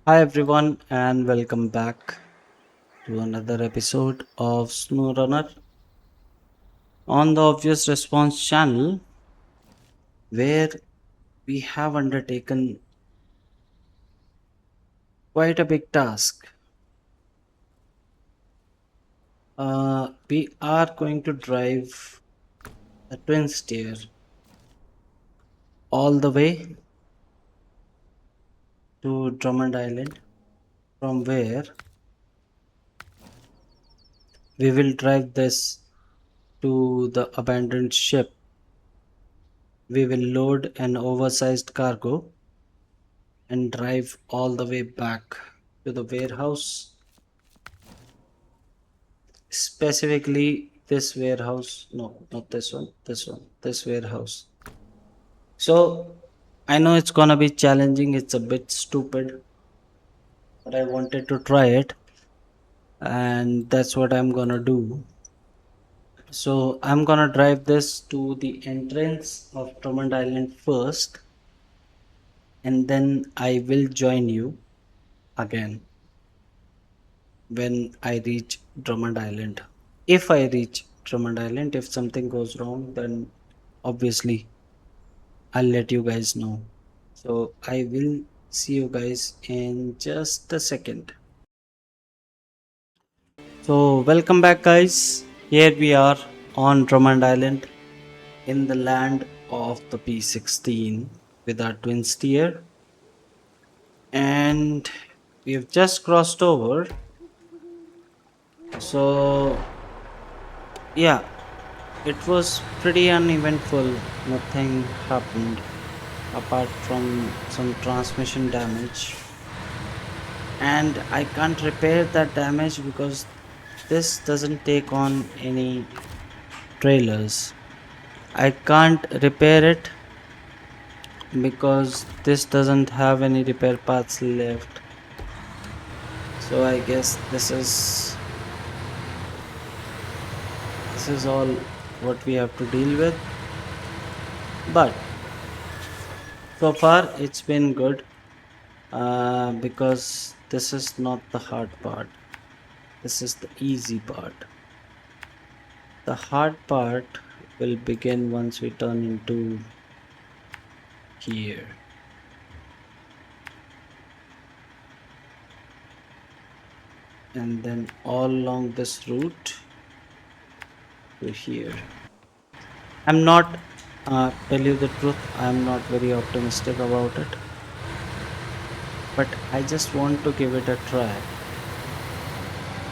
Hi everyone and welcome back to another episode of Snowrunner on the Obvious Response channel where we have undertaken quite a big task. We are going to drive a twin steer all the way to Drummond Island, from where we will drive this to the abandoned ship. We will load an oversized cargo and drive all the way back to the warehouse, specifically this warehouse. No, not this warehouse. So I know it's gonna be challenging, it's a bit stupid, but I wanted to try it, and that's what I'm gonna do. So I'm gonna drive this to the entrance of Drummond Island first, and then I will join you again when I reach Drummond Island. If I reach Drummond Island, if something goes wrong, then obviously I'll let you guys know. So I will see you guys in just a second. So welcome back, guys. Here we are on Drummond Island in the land of the P16 with our twin steer, and we have just crossed over. So yeah, it was pretty uneventful. Nothing happened apart from some transmission damage, and I can't repair that damage because this doesn't take on any trailers. I can't repair it because this doesn't have any repair parts left. So I guess this is all what we have to deal with. But so far it's been good, because this is not the hard part. This is the easy part. The hard part will begin once we turn into here. And then all along this route to here. I'm not, tell you the truth, I'm not very optimistic about it. But I just want to give it a try.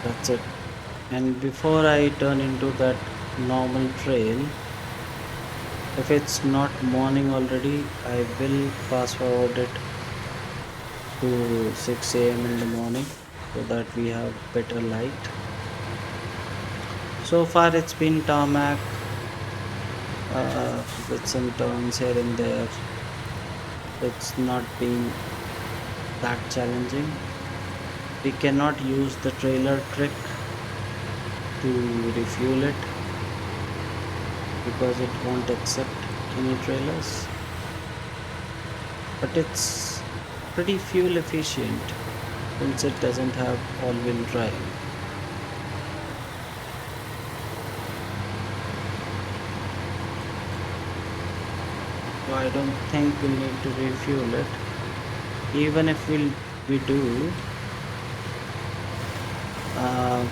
That's it. And before I turn into that normal trail, if it's not morning already, I will fast forward it to 6 a.m. in the morning so that we have better light. So far, it's been tarmac, with some turns here and there. It's not been that challenging. We cannot use the trailer trick to refuel it because it won't accept any trailers, but it's pretty fuel efficient since it doesn't have all-wheel drive. So I don't think we need to refuel it. Even if we do,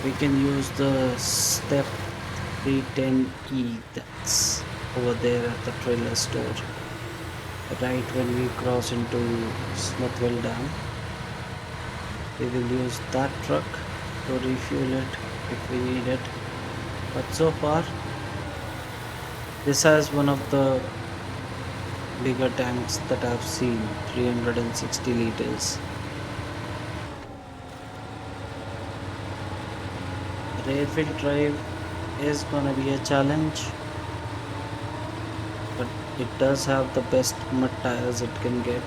we can use the step 310E that's over there at the trailer store. Right when we cross into Smithville Dam, we will use that truck to refuel it if we need it. But so far, this has one of the bigger tanks that I've seen, 360 liters. Rear wheel drive is gonna be a challenge, but it does have the best mud tires it can get.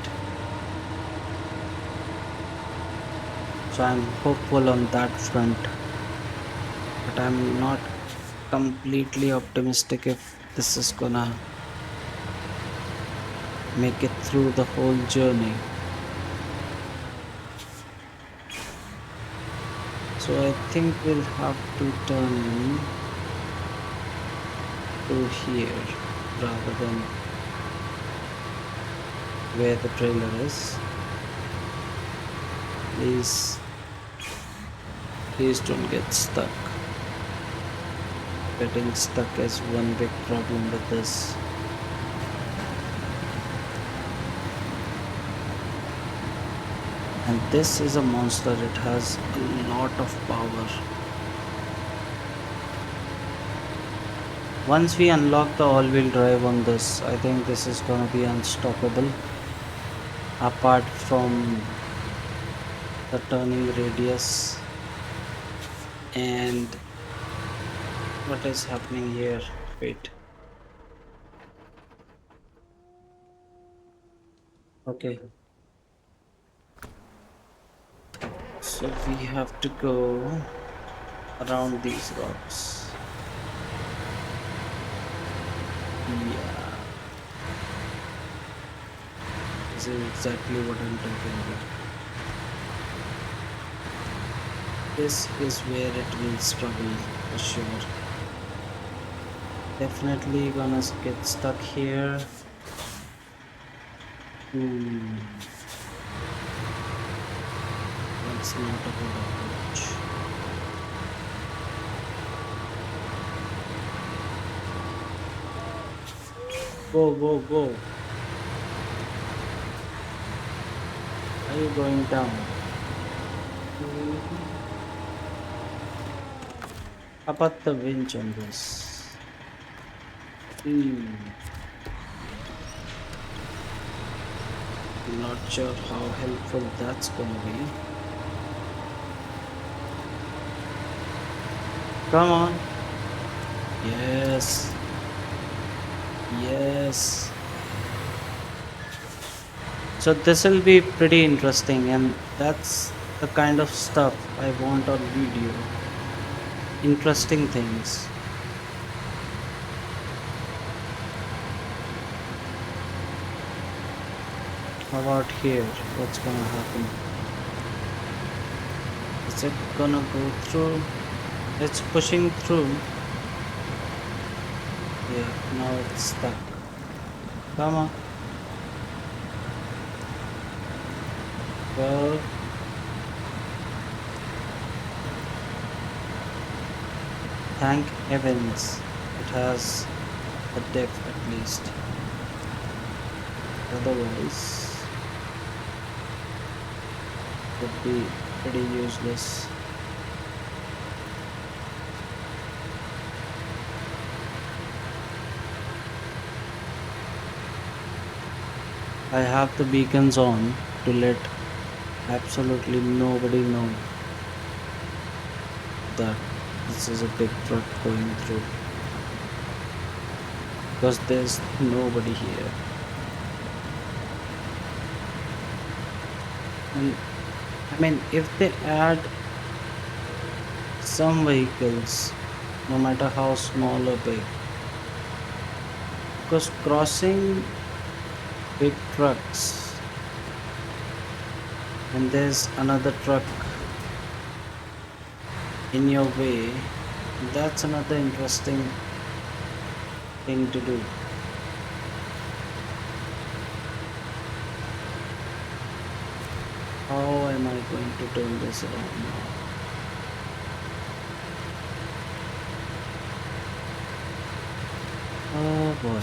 So I'm hopeful on that front, but I'm not completely optimistic if this is gonna make it through the whole journey. So I think we'll have to turn in to here rather than where the trailer is. Please, please don't get stuck. Getting stuck is one big problem with this. And this is a monster, it has a lot of power. Once we unlock the all-wheel drive on this, I think this is gonna be unstoppable. Apart from the turning radius and what is happening here. Wait. Okay. So we have to go around these rocks. Yeah. This is exactly what I'm talking about. This is where it will struggle for sure. Definitely gonna get stuck here. Hmm. That's not a good approach. Whoa, whoa, whoa. Are you going down? How about the winch on this? Hmm. Not sure how helpful that's gonna be. Come on. Yes. Yes. So this will be pretty interesting, and that's the kind of stuff I want on video. Interesting things. How about here? What's gonna happen? Is it gonna go through? It's pushing through. Yeah, now it's stuck. Come on. Well, thank heavens it has a depth at least. Otherwise, it would be pretty useless. I have the beacons on to let absolutely nobody know that this is a big truck going through because there's nobody here. And I mean, if they add some vehicles, no matter how small or big, because crossing big trucks and there's another truck in your way, that's another interesting thing to do. How am I going to turn this around now? Oh boy.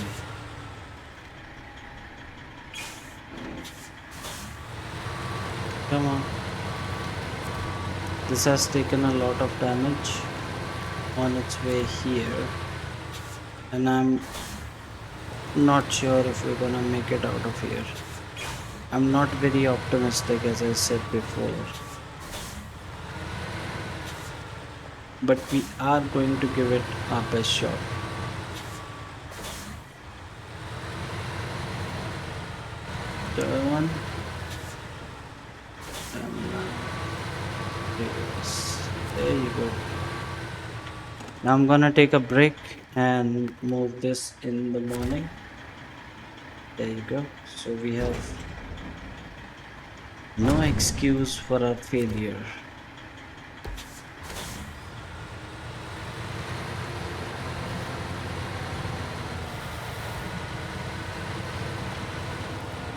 Come on. This has taken a lot of damage on its way here, and I'm not sure if we're gonna make it out of here. I'm not very optimistic, as I said before, but we are going to give it our best shot. Turn and reverse. There you go. Now I'm gonna take a break and move this in the morning. There you go. So we have no excuse for our failure.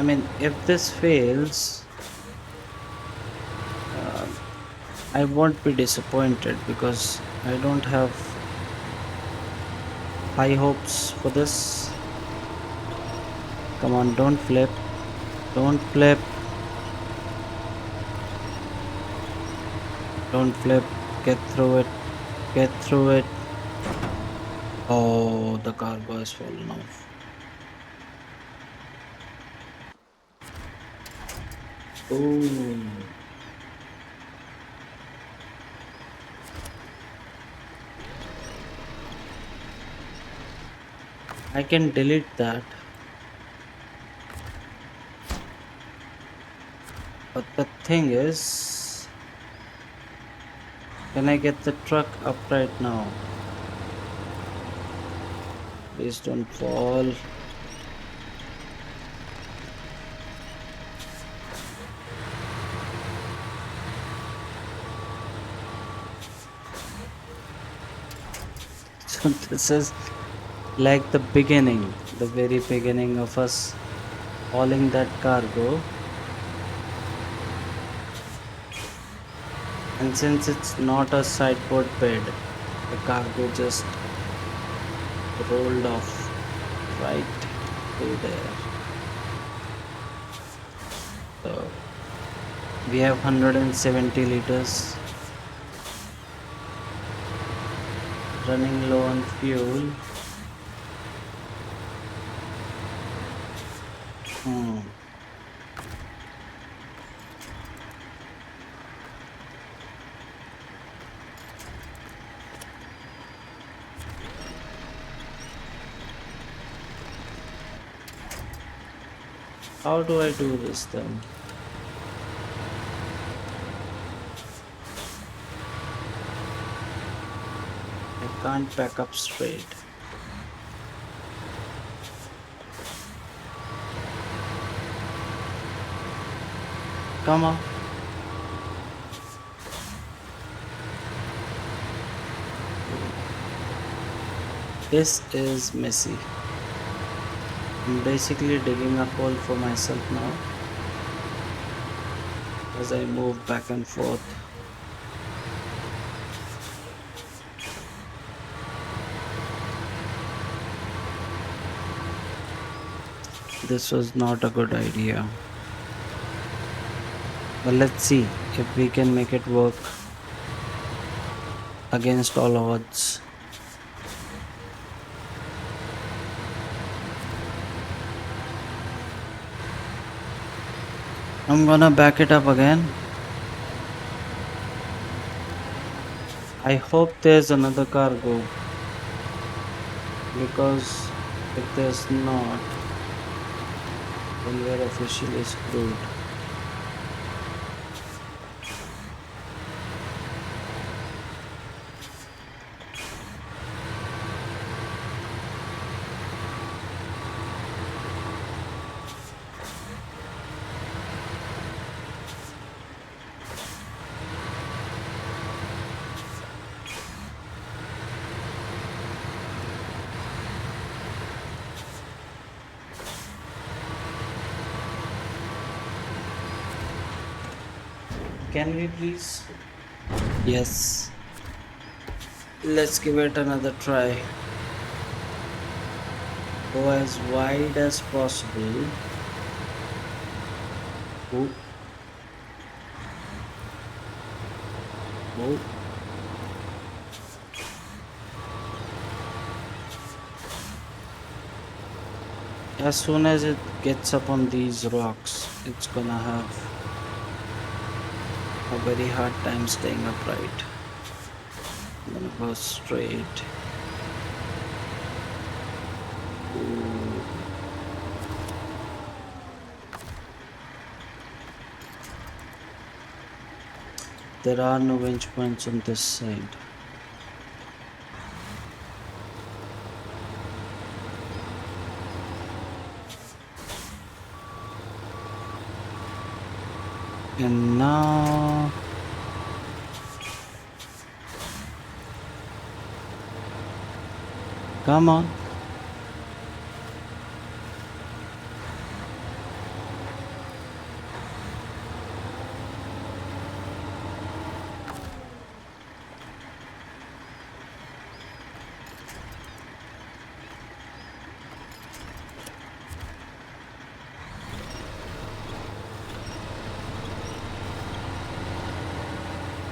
I mean, if this fails, uh, I won't be disappointed because I don't have high hopes for this. Come on, don't flip. Don't flip. Don't flip. Get through it. Get through it. Oh, the cargo has fallen off. Oh, I can delete that. But the thing is, can I get the truck up right now? Please don't fall. So this is like the beginning, the very beginning of us hauling that cargo. And since it's not a sideboard bed, the cargo just rolled off right through there. So we have 170 liters running low on fuel. Hmm. How do I do this then? I can't back up straight. Come on. This is messy. I'm basically digging a hole for myself now as I move back and forth. This was not a good idea. But let's see if we can make it work against all odds. I'm gonna back it up again. I hope there's another cargo because if there's not, then we're officially screwed. Can we please? Yes. Let's give it another try. Go as wide as possible. Oh, oh. As soon as it gets up on these rocks, it's gonna have a very hard time staying upright. I'm gonna go straight. Ooh. There are no winch points on this side. And now come on.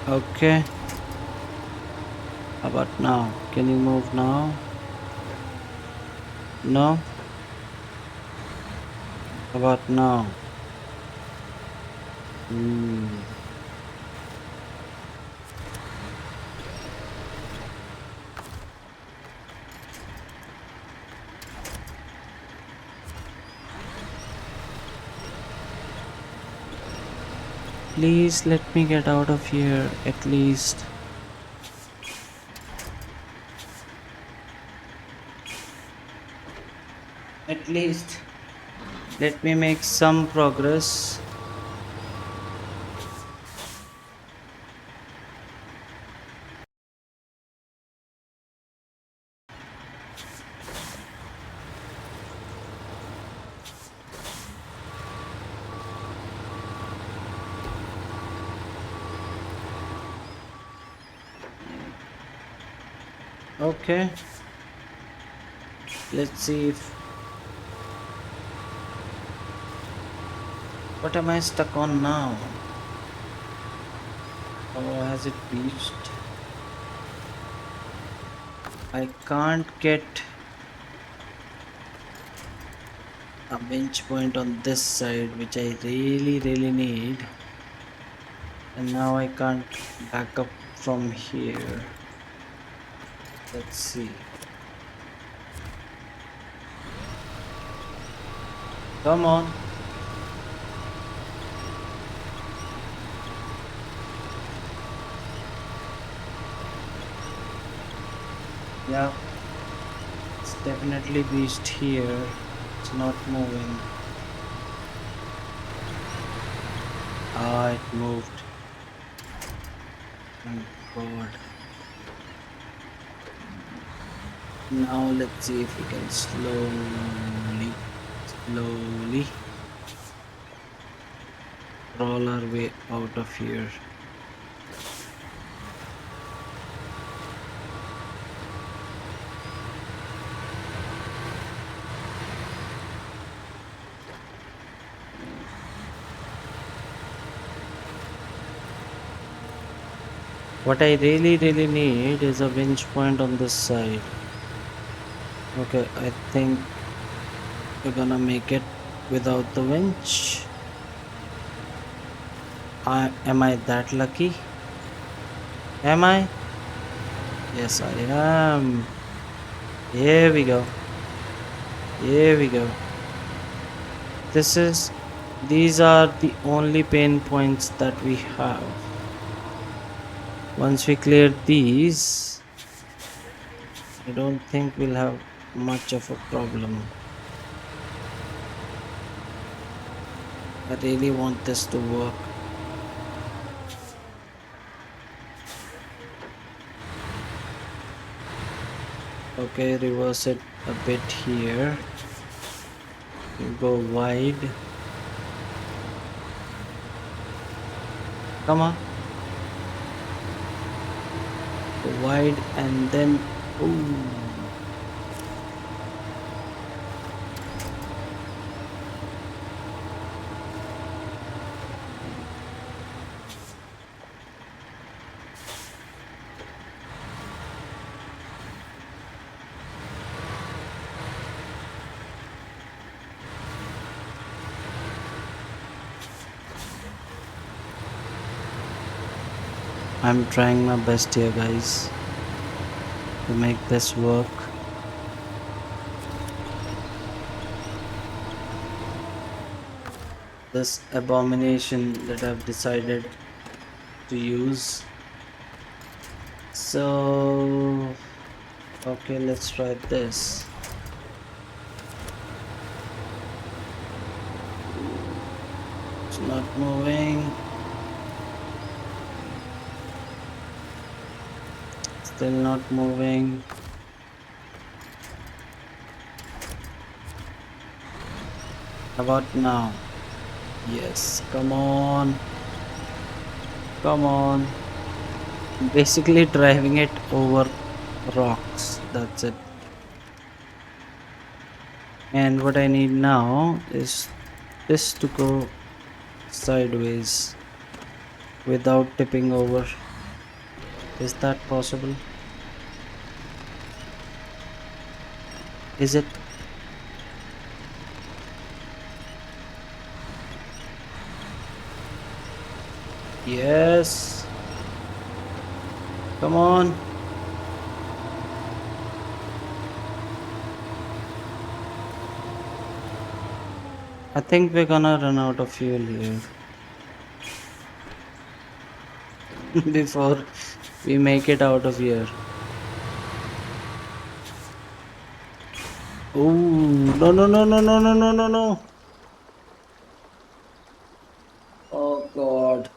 Okay. How about now? Can you move now? No? How about now? Hmm. Please let me get out of here at least. At least let me make some progress. Okay. Let's see if. What am I stuck on now? Oh, has it reached? I can't get a bench point on this side, which I really need. And now I can't back up from here. Let's see. Come on. Yeah, it's definitely reached here. It's not moving. Ah, it moved. Thank God. Now let's see if we can slowly crawl our way out of here. What I really need is a winch point on this side. Okay, I think we're gonna make it without the winch. Am I that lucky? Am I? Yes, I am. Here we go. Here we go. This is these are the only pain points that we have. Once we clear these, I don't think we'll have much of a problem. I really want this to work. Okay, reverse it a bit here. Go wide. Come on. Go wide and then. Ooh. I'm trying my best here, guys, to make this work. This abomination that I've decided to use. So, okay, let's try this. It's not moving. Still not moving. How about now? Yes, come on. Come on. Basically driving it over rocks. That's it. And what I need now is this to go sideways without tipping over. Is that possible? Is it? Yes. Come on. I think we're gonna run out of fuel here before we make it out of here. Oh, no, no, no, no, no, no, no, no, no. Oh, God.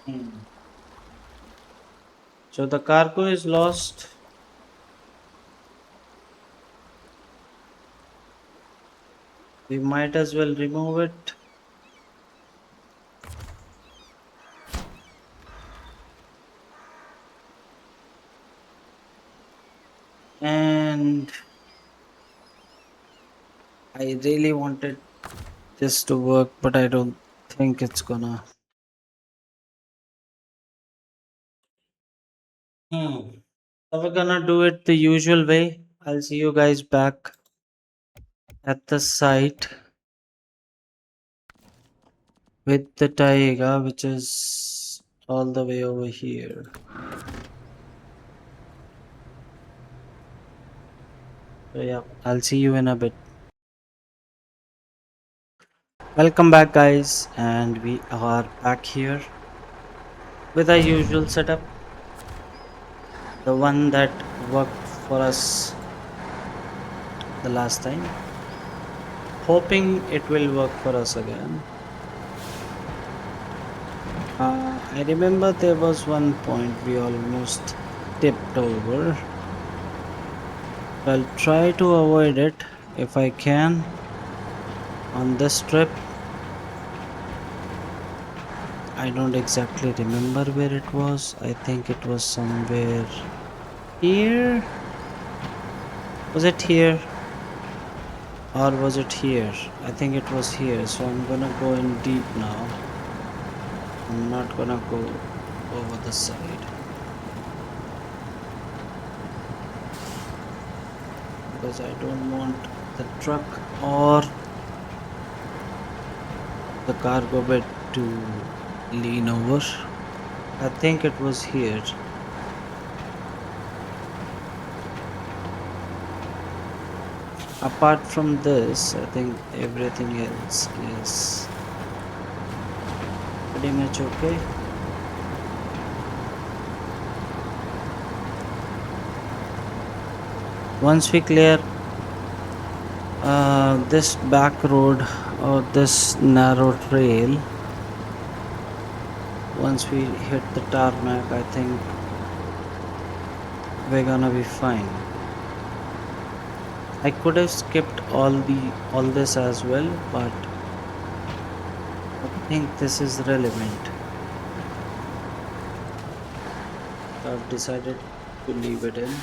Hmm. So the cargo is lost. We might as well remove it. And I really wanted this to work, but I don't think it's gonna. Hmm. So we're gonna do it the usual way. I'll see you guys back at the site with the taiga, which is all the way over here. So yeah, I'll see you in a bit. Welcome back, guys, and we are back here with our usual setup, the one that worked for us the last time. Hoping it will work for us again. I remember there was one point we almost tipped over. I'll try to avoid it if I can on this trip. I don't exactly remember where it was. I think it was somewhere here. Was it here? Or was it here? I think it was here. So I'm gonna go in deep now. I'm not gonna go over the side because I don't want the truck or the cargo bed to lean over. I think it was here. Apart from this, I think everything else is pretty much okay. Once we clear this back road or this narrow trail, once we hit the tarmac, I think we're gonna be fine. I could have skipped all this as well, but I think this is relevant. So I've decided to leave it in.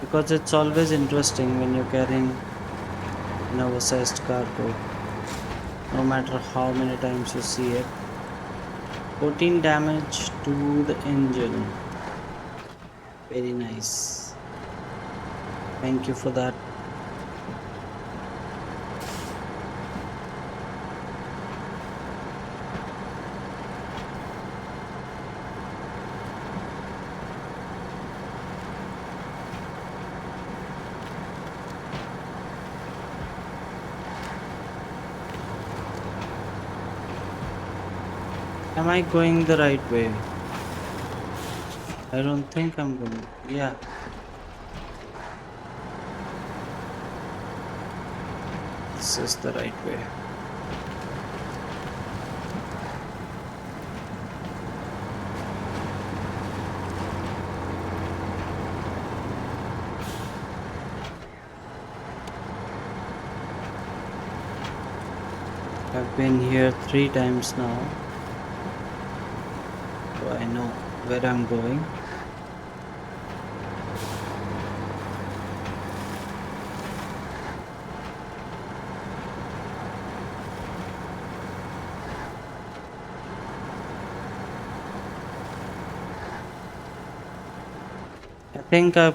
Because it's always interesting when you're carrying an oversized cargo, no matter how many times you see it. 14 damage to the engine. Very nice. Thank you for that. Am I going the right way? I don't think I'm going. Yeah, this is the right way. I've been here 3 times now, so I know where I'm going. I think I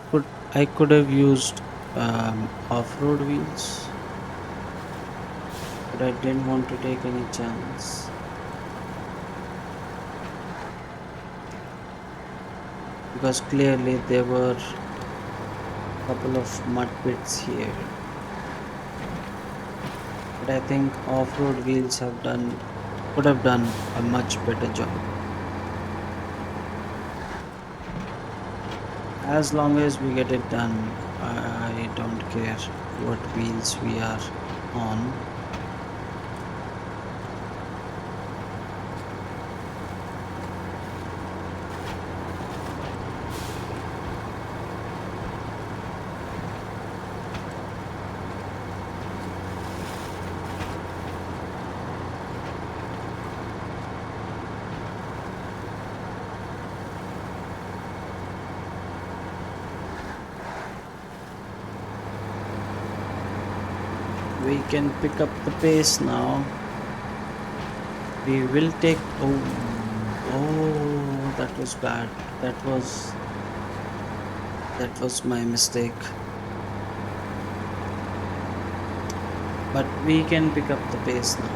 could have used off-road wheels, but I didn't want to take any chance because clearly there were a couple of mud pits here. But I think off-road wheels could have done a much better job. As long as we get it done, I don't care what wheels we are on. We can pick up the pace now. We will take. Oh, that was bad. That was my mistake. But we can pick up the pace now.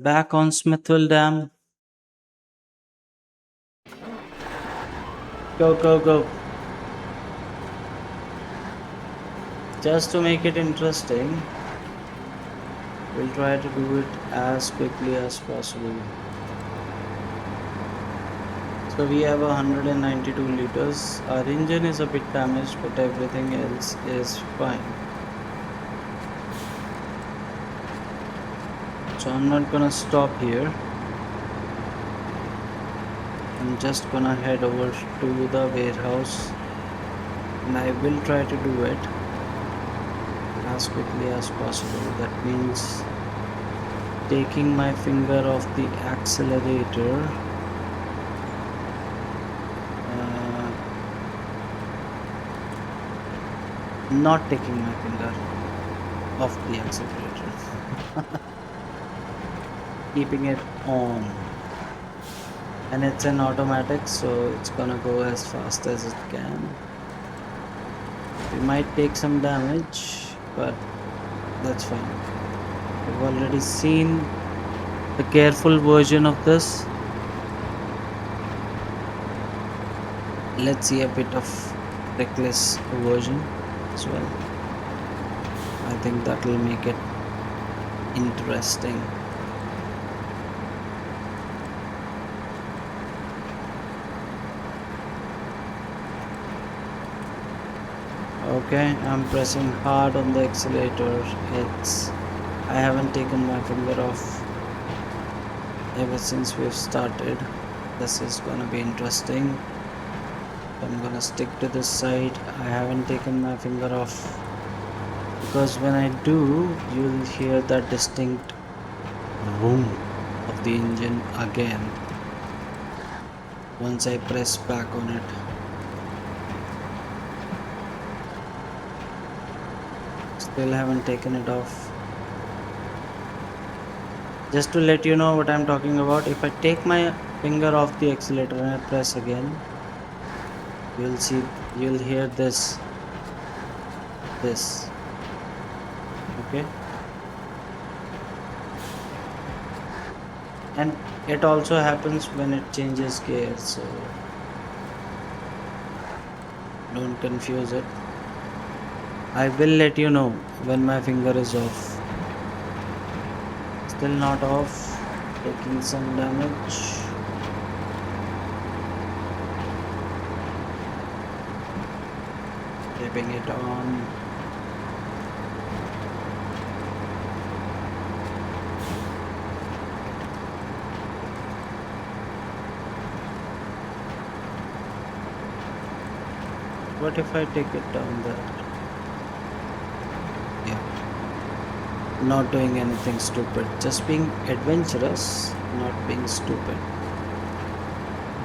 Back on Smithville Dam. Go, go, go. Just to make it interesting, we'll try to do it as quickly as possible. So we have 192 liters. Our engine is a bit damaged, but everything else is fine. So I'm not gonna stop here. I'm just gonna head over to the warehouse and I will try to do it as quickly as possible. That means taking my finger off the accelerator. Uh, Not taking my finger off the accelerator. Keeping it on. And it's an automatic, so it's gonna go as fast as it can. We might take some damage, but that's fine. We've already seen the careful version of this. Let's see a bit of reckless version as well. I think that will make it interesting. Okay, I'm pressing hard on the accelerator. I haven't taken my finger off ever since we've started. This is gonna be interesting. I'm gonna stick to this side. I haven't taken my finger off because when I do, you'll hear that distinct vroom of the engine again once I press back on it. Still haven't taken it off. Just to let you know what I'm talking about, if I take my finger off the accelerator and I press again, you'll hear this. Okay, and it also happens when it changes gear, so don't confuse it. I will let you know when my finger is off. Still not off, taking some damage. keeping it on. What if I take it down there? Yeah, not doing anything stupid, just being adventurous, not being stupid.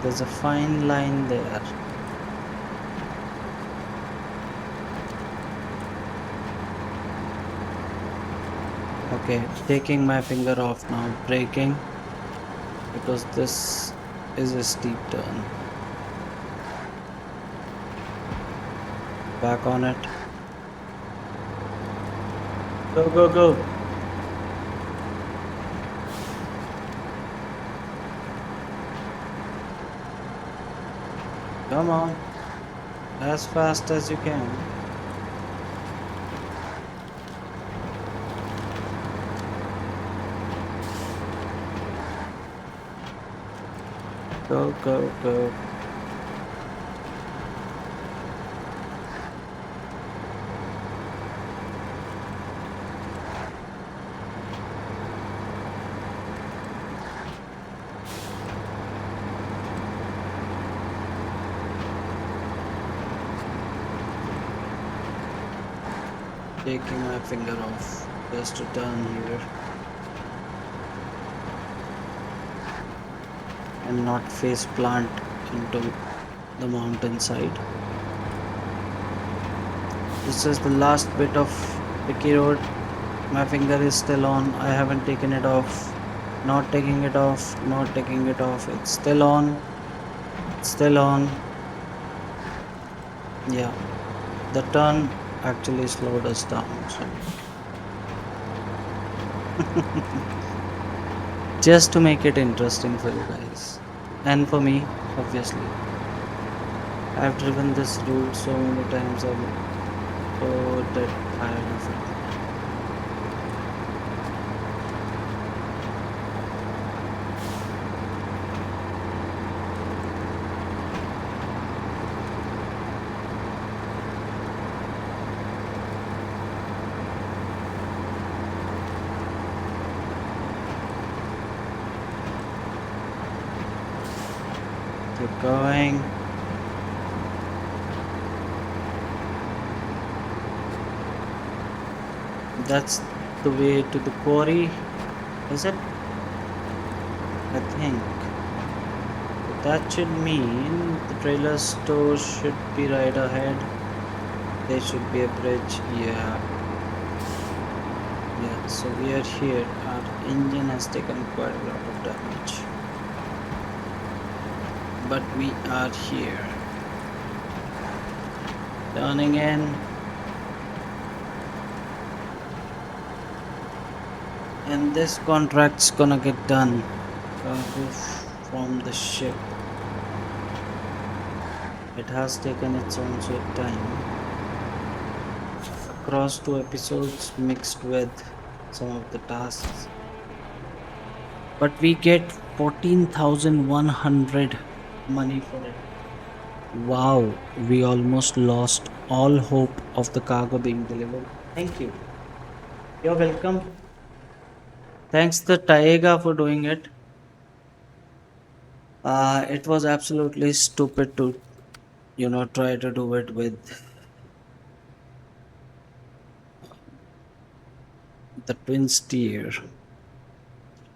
There's a fine line there. Okay, taking my finger off now, braking because this is a steep turn. Back on it. Go, go, go. Come on, as fast as you can. Go, go, go. Taking my finger off just to turn here and not face plant into the mountainside. This is the last bit of Picky Road. My finger is still on. I haven't taken it off. Not taking it off. Not taking it off. It's still on. It's still on. Yeah. The turn actually slowed us down. So just to make it interesting for you guys. And for me, obviously. I've driven this route so many times. I'm so dead tired of it. Keep going. That's the way to the quarry, is it? I think. That should mean the trailer store should be right ahead. There should be a bridge. Yeah, yeah. So we are here. Our engine has taken quite a lot of damage. But we are here. Turning in. And this contract's gonna get done. Cargo from the ship. It has taken its own sweet time. Across two episodes mixed with some of the tasks. But we get 14,100 money for it. Wow, we almost lost all hope of the cargo being delivered. Thank you. You're welcome. Thanks the Taiga for doing it. It was absolutely stupid to, try to do it with the twin steer.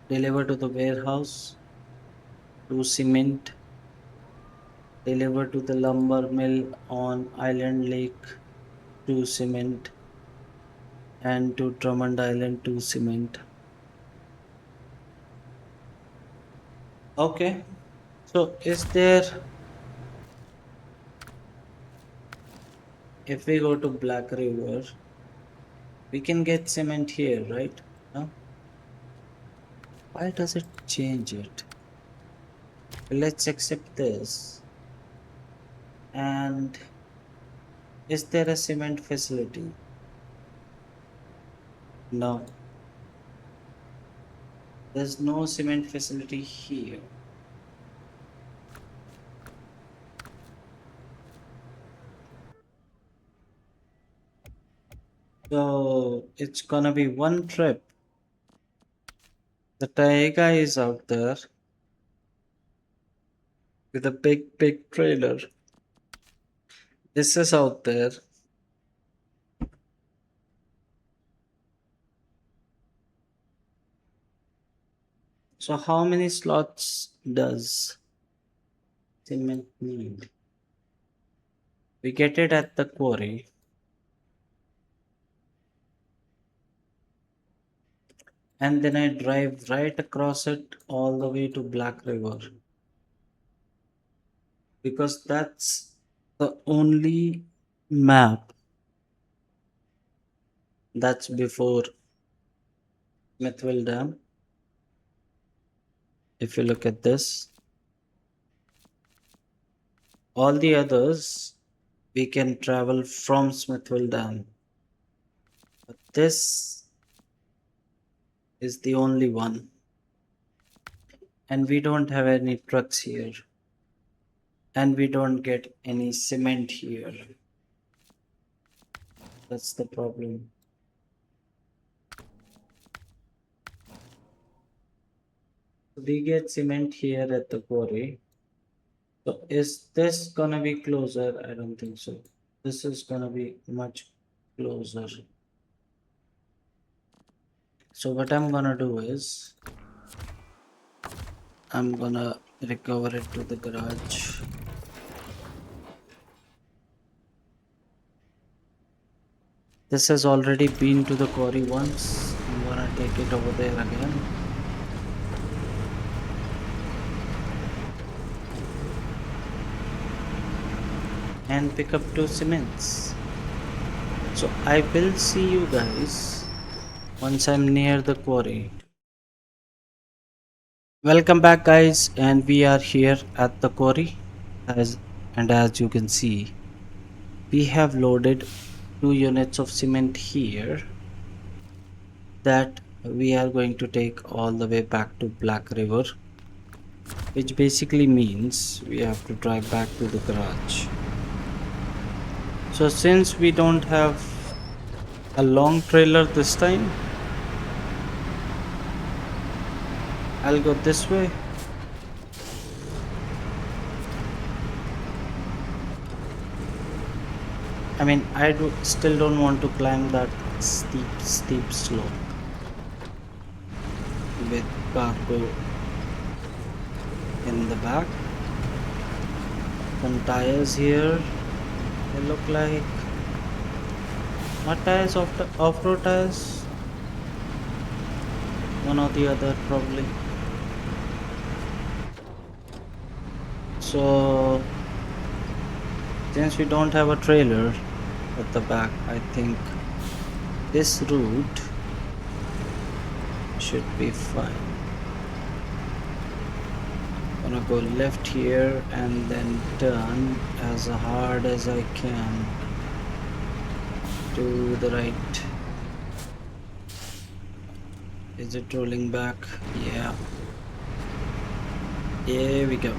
Deliver to the warehouse, to cement, deliver to the lumber mill on Island Lake, to cement, and to Drummond Island, to cement. Okay, so is there, if we go to Black River, we can get cement here, right? No? Why does it change it? Let's accept this. And is there a cement facility? No, there's no cement facility here. it's gonna be one trip. The Taiga is out there with a big trailer. This is out there. So how many slots does cement need? We get it at the quarry, and then I drive right across it all the way to Black River because that's the only map that's before Smithville Dam. If you look at this, all the others we can travel from Smithville Dam. But this is the only one, and we don't have any trucks here, and we don't get any cement here. That's the problem. We get cement here at the quarry. So is this gonna be closer? I don't think so. This is gonna be much closer. So what I'm gonna do is I'm gonna recover it to the garage. This has already been to the quarry once. I'm gonna take it over there again. And pick up two cements. So I will see you guys once I'm near the quarry. Welcome back guys, and we are here at the quarry as you can see we have loaded 2 units of cement here that we are going to take all the way back to Black River, which basically means we have to drive back to the garage. So since we don't have a long trailer this time, I'll go this way. I mean, still don't want to climb that steep slope with cargo in the back. Some tires here. They look like what tires? Off-road tires? One or the other probably. So since we don't have a trailer at the back, I think this route should be fine. Gonna go left here and then turn as hard as I can to the right. Is it rolling back? Yeah. Here we go.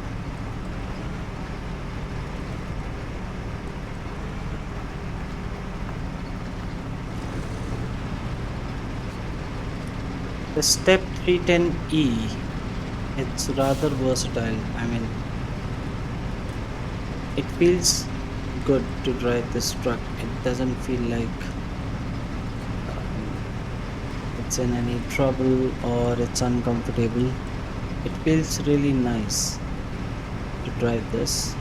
The step 310E, it's rather versatile. I mean, it feels good to drive this truck. It doesn't feel like it's in any trouble or it's uncomfortable. It feels really nice to drive this.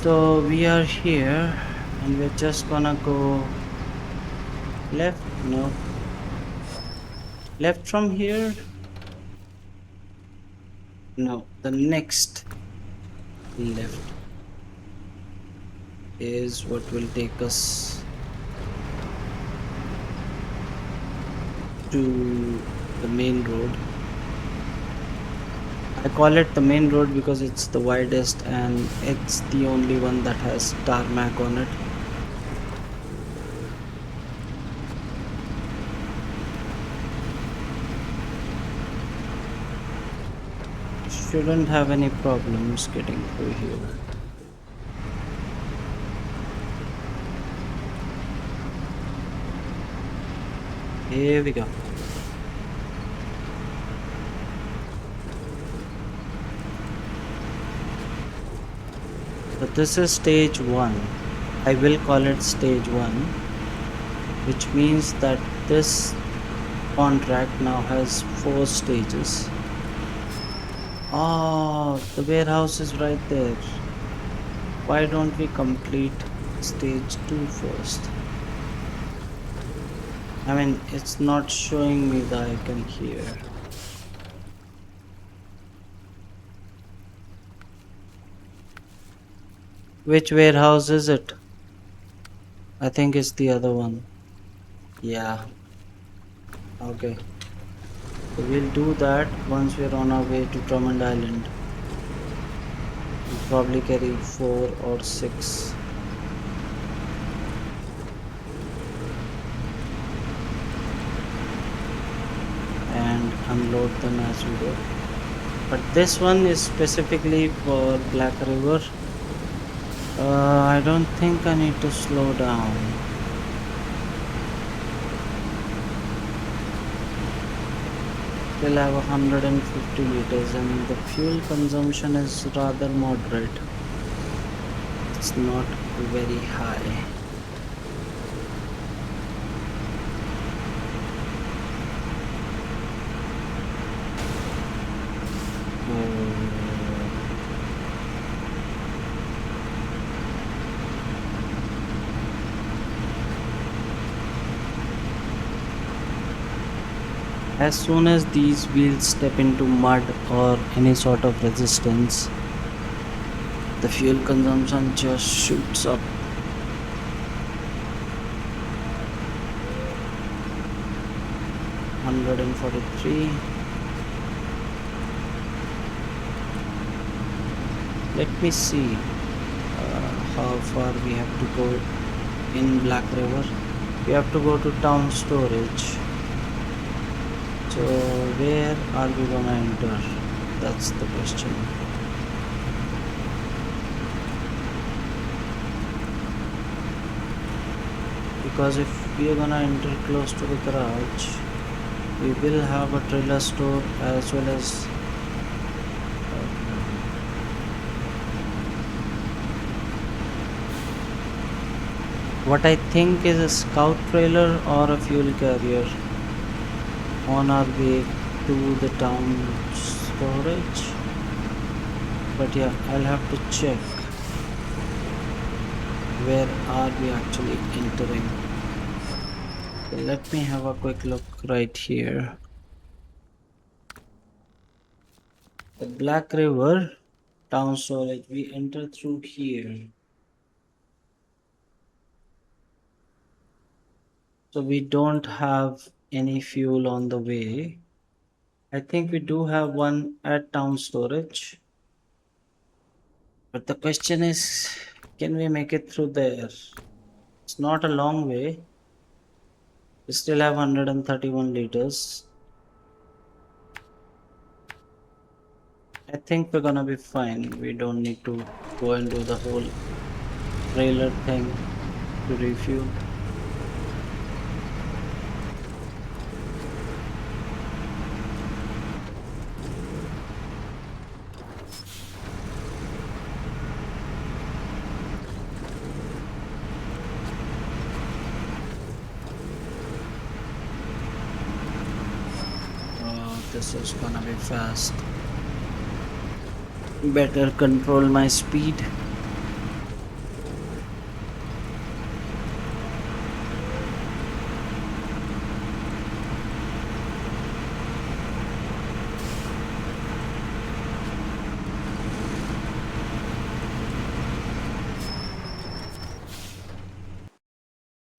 So we are here and we're just gonna go left. No, left from here. No, the next left is what will take us to the main road. I call it the main road because it's the widest and it's the only one that has tarmac on it. Shouldn't have any problems getting through here. Here we go. So this is stage 1. I will call it stage 1, which means that this contract now has 4 stages. Oh, the warehouse is right there. Why don't we complete stage 2 first? I mean, it's not showing me the icon here. Which warehouse is it? I think it's the other one. Yeah, okay. So we'll do that once we're on our way to Drummond Island. We'll probably carry 4 or 6. And unload them as we go. But this one is specifically for Black River. I don't think I need to slow down. Still have 150 liters and the fuel consumption is rather moderate. It's not very high. As soon as these wheels step into mud or any sort of resistance, the fuel consumption just shoots up. $143. Let me see how far we have to go in Black River. We have to go to town storage. So where are we gonna enter? That's the question. Because if we are gonna enter close to the garage, we will have a trailer store as well as what I think is a scout trailer or a fuel carrier on our way to the town storage. But yeah, I'll have to check where are we actually entering. So let me have a quick look right here. The Black River town storage, we enter through here. So we don't have any fuel on the way. I think we do have one at town storage. But the question is, can we make it through there? It's not a long way. We still have 131 liters. I think we're gonna be fine. We don't need to go and do the whole trailer thing to refuel. This is gonna be fast. Better control my speed.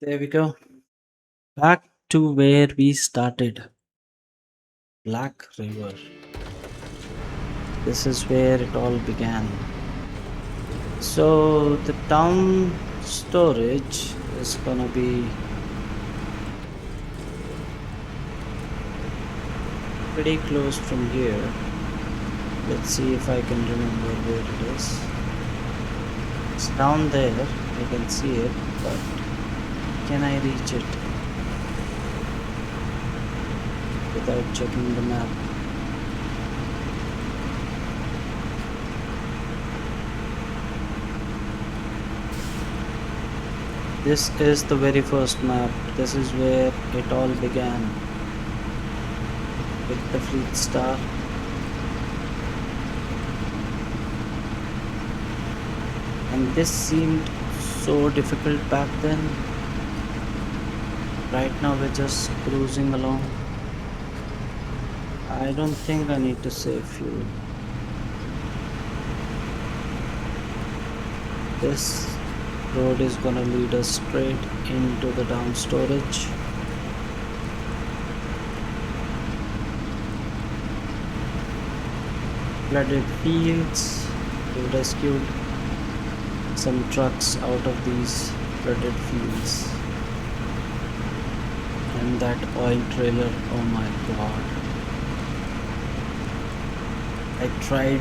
There we go. Back to where we started. Black River. This is where it all began. So the town storage is gonna be pretty close from here. Let's see if I can remember where it is. It's down there, I can see it, but can I reach it? without checking the map. This is the very first map. This is where it all began with the Fleet Star. And this seemed so difficult back then. Right now we're just cruising along. I don't think I need to save fuel. This road is gonna lead us straight into the down storage. Flooded fields. We rescued some trucks out of these flooded fields. And that oil trailer, oh my god. I tried,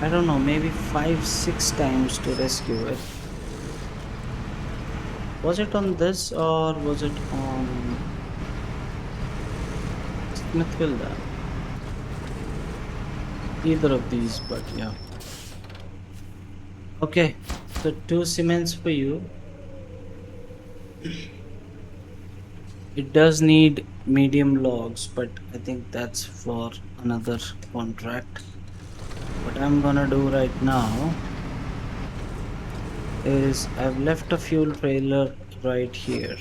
I don't know, maybe 5, 6 times to rescue it. Was it on this or was it on Smithville Dam? Either of these, but yeah. Okay, so 2 cements for you. It does need medium logs, but I think that's for another contract. What I'm gonna do right now is I've left a fuel trailer right here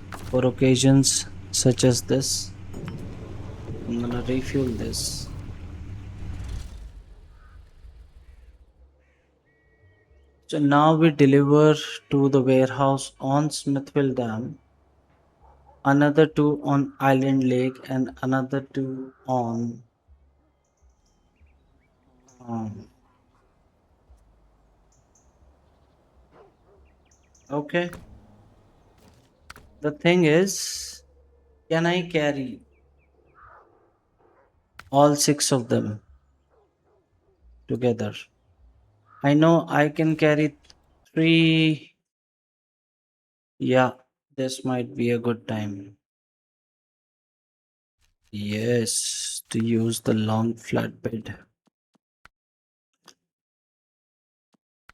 for occasions such as this. I'm gonna refuel this. So now we deliver to the warehouse on Smithville Dam, another two on Island Lake, and another two on. Um, okay. The thing is, can I carry all 6 of them together? I know I can carry 3. Yeah, this might be a good time. Yes, to use the long flatbed.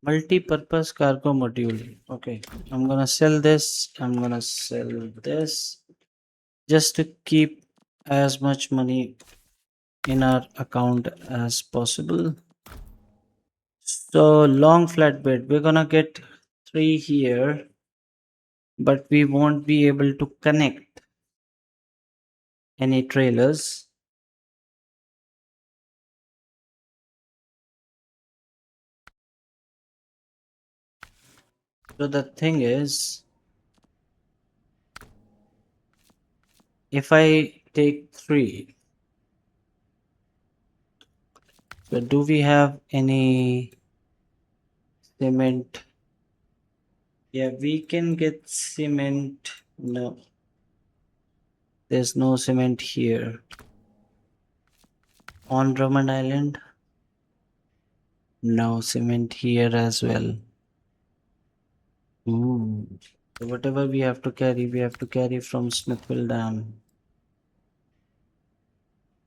Multi-purpose cargo module. Okay, I'm gonna sell this. I'm gonna sell this just to keep as much money in our account as possible. So long flatbed, we're gonna get 3 here, but we won't be able to connect any trailers. So the thing is, if I take 3, so do we have any cement? Yeah, we can get cement. No, there's no cement here. On Drummond Island, no cement here as well. So whatever we have to carry from Smithville Dam.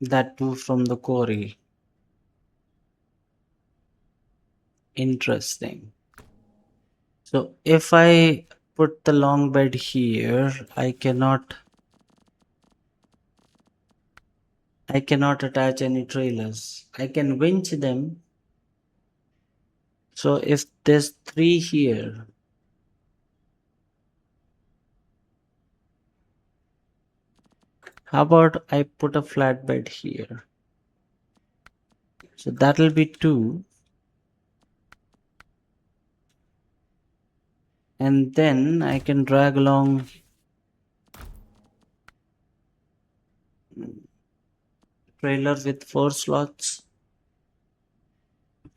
That too from the quarry. Interesting. So if I put the long bed here, I cannot attach any trailers. I can winch them. So if there's 3 here, how about I put a flatbed here? So that'll be 2. And then I can drag along trailer with 4 slots.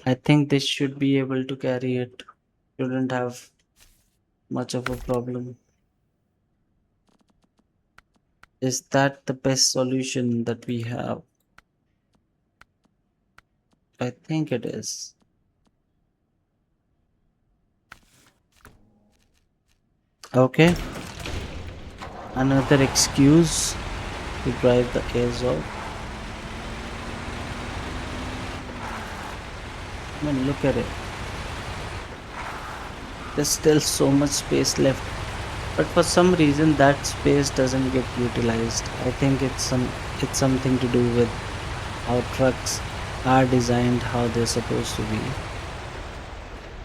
I think this should be able to carry it. Shouldn't have much of a problem. Is that the best solution that we have? I think it is. Okay. Another excuse. to drive the airs off. I mean, look at it. There's still so much space left, but for some reason that space doesn't get utilized. I think it's something to do with how trucks are designed, how they're supposed to be.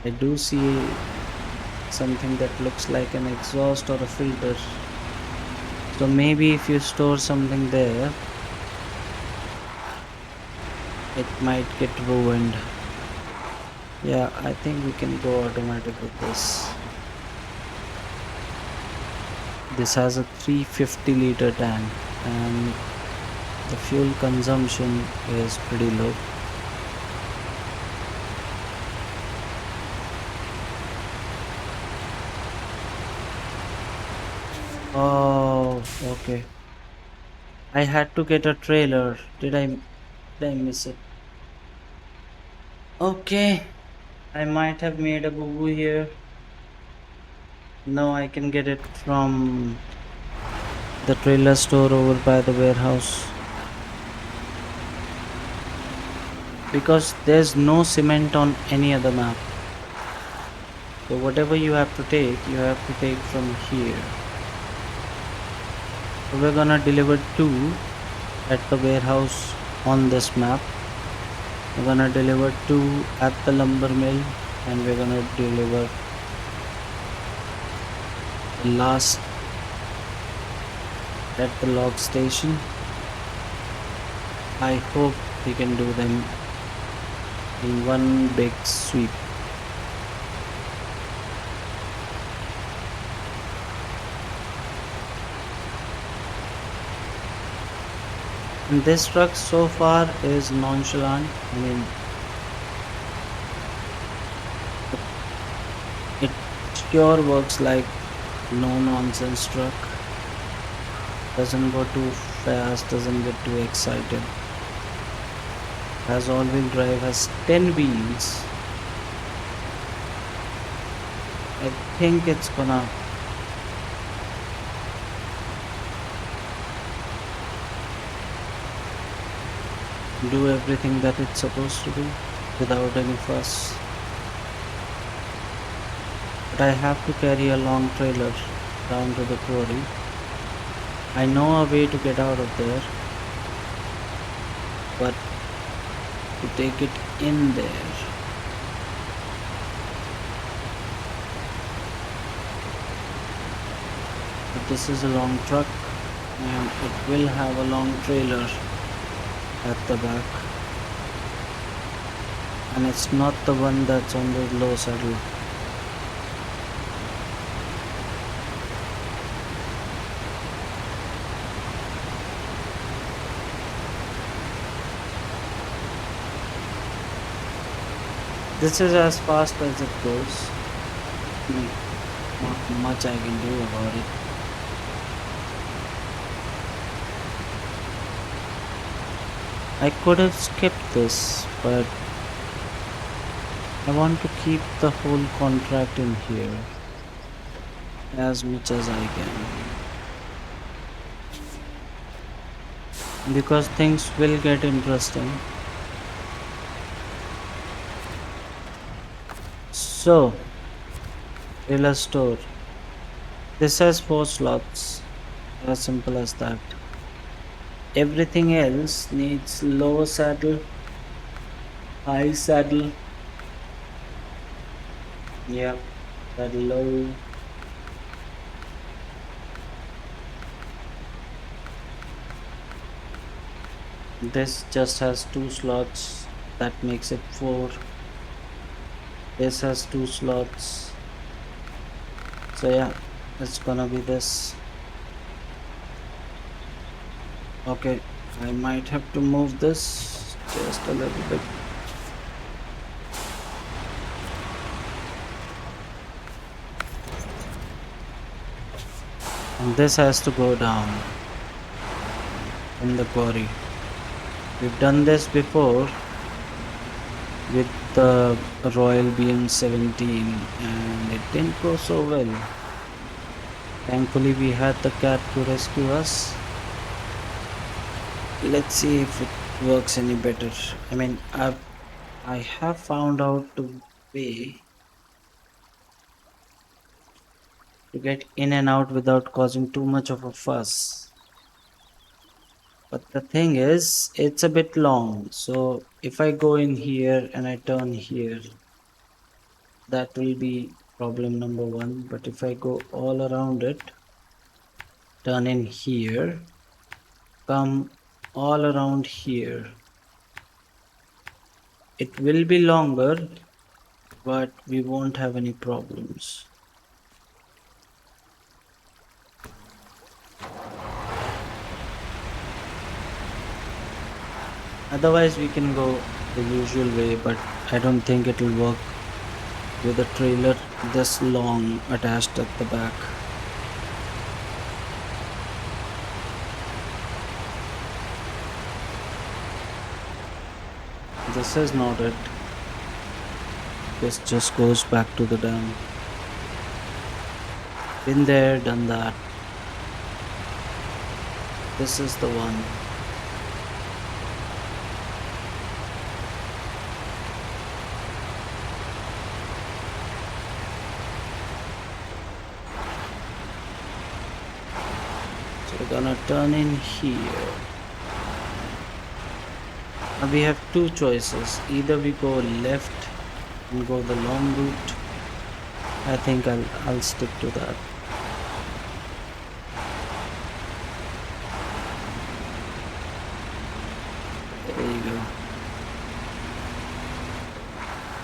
I do see something that looks like an exhaust or a filter. So maybe if you store something there, it might get ruined. Yeah, I think we can go automatic with this. This has a 350-liter tank and the fuel consumption is pretty low. Oh, okay. I had to get a trailer. Did I miss it? Okay, I might have made a boo boo here. No, I can get it from the trailer store over by the warehouse because there's no cement on any other map. So whatever you have to take from here. So we're gonna deliver two at the warehouse on this map. We're gonna deliver two at the lumber mill and we're gonna deliver the last at the log station. I hope we can do them in one big sweep. And this truck so far is nonchalant. I mean, it sure works like no nonsense truck. Doesn't go too fast, doesn't get too excited. Has all-wheel drive, has 10 wheels. I think it's gonna do everything that it's supposed to do without any fuss. But I have to carry a long trailer down to the quarry. I know a way to get out of there, but to take it in there. But this is a long truck and it will have a long trailer at the back. And it's not the one that's on the low saddle. This is as fast as it goes. Not much I can do about it. I could have skipped this, but I want to keep the whole contract in here as much as I can. Because things will get interesting. So, trailer store. This has 4 slots. As simple as that. Everything else needs low saddle, high saddle. Yeah, that low. This just has 2 slots. That makes it 4. This has 2 slots. So yeah, it's gonna be this. Okay, I might have to move this just a little bit. And this has to go down in the quarry. We've done this before with the Royal BM17 and it didn't go so well. Thankfully we had the cat to rescue us. Let's see if it works any better. I mean, I have found out a way to get in and out without causing too much of a fuss. But the thing is, it's a bit long. So if I go in here and I turn here, that will be problem number one. But if I go all around it, turn in here, come all around here, it will be longer, but we won't have any problems. Otherwise, we can go the usual way, but I don't think it will work with a trailer this long attached at the back. This is not it. This just goes back to the dam. Been there, done that. This is the one. So we're gonna turn in here. Now we have two choices. Either we go left and go the long route. I think I'll stick to that. There you go.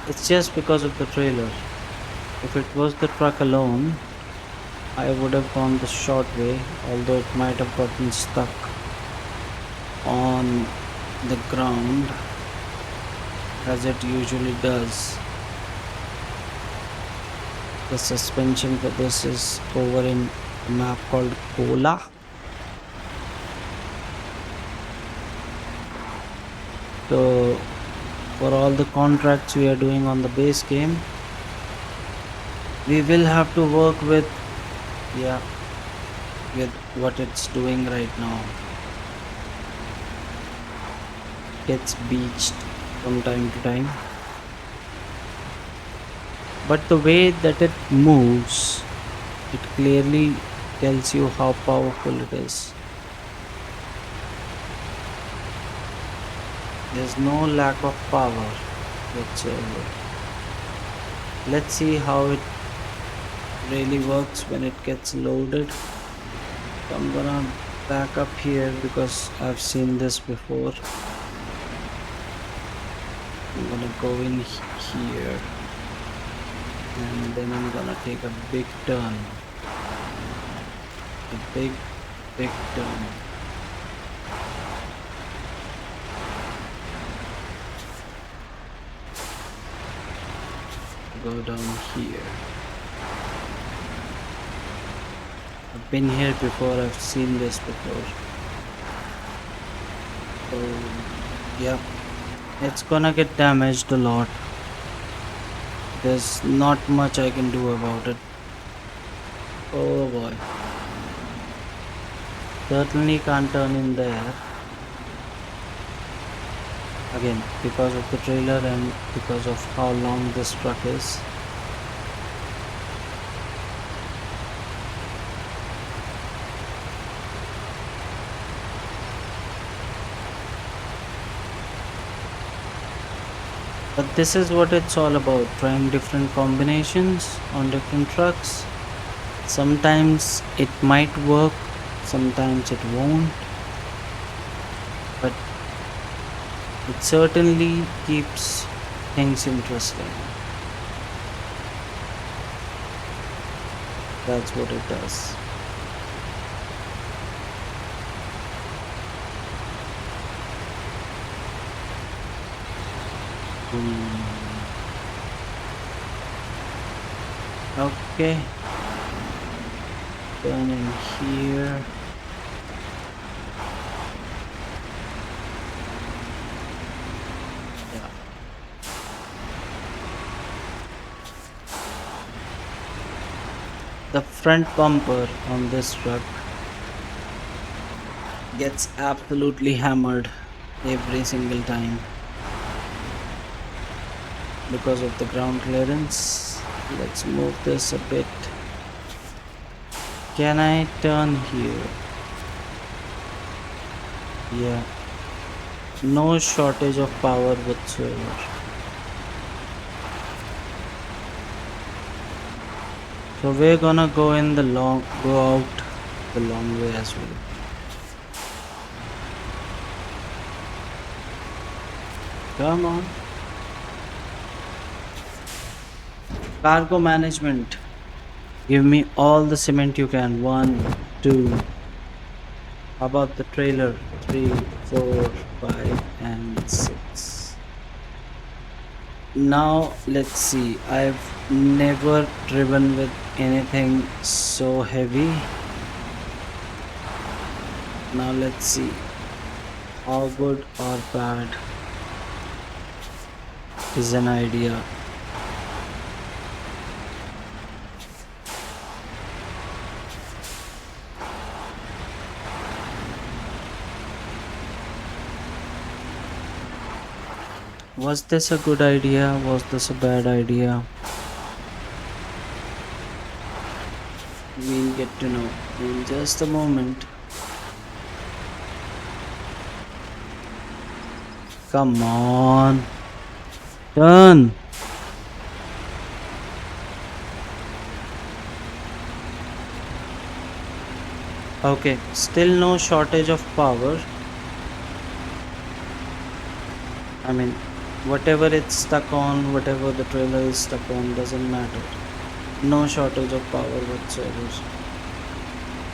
It's just because of the trailer. If it was the truck alone, I would have gone the short way, although it might have gotten stuck on the ground as it usually does. The suspension for this is over in a map called Cola. So for all the contracts we are doing on the base game, we will have to work with, yeah, with what it's doing right now. Gets beached from time to time, but the way that it moves, it clearly tells you how powerful it is. There's no lack of power whatsoever. Let's see how it really works when it gets loaded. So I'm gonna back up here because I've seen this before. I'm gonna go in here and then I'm gonna take a big turn. A big turn. Go down here. I've been here before, I've seen this before. So yeah, it's gonna get damaged a lot. There's not much I can do about it. Oh boy. Certainly can't turn in there. Again, because of the trailer and because of how long this truck is. But this is what it's all about, trying different combinations on different trucks. Sometimes it might work, sometimes it won't. But it certainly keeps things interesting. That's what it does. Okay. Turn in here. Yeah. The front bumper on this truck gets absolutely hammered every single time because of the ground clearance. Let's move this a bit. Can I turn here? Yeah, no shortage of power whatsoever. So we're gonna go out the long way as well. Come on. Cargo management. Give me all the cement you can. One, two. How about the trailer? Three, four, five, and six. Now let's see. I've never driven with anything so heavy. Now let's see how good or bad is an idea. Was this a good idea? Was this a bad idea? We'll get to know in just a moment. Come on. Turn. Okay, still no shortage of power. I mean, whatever it's stuck on, whatever the trailer is stuck on, doesn't matter. No shortage of power whatsoever.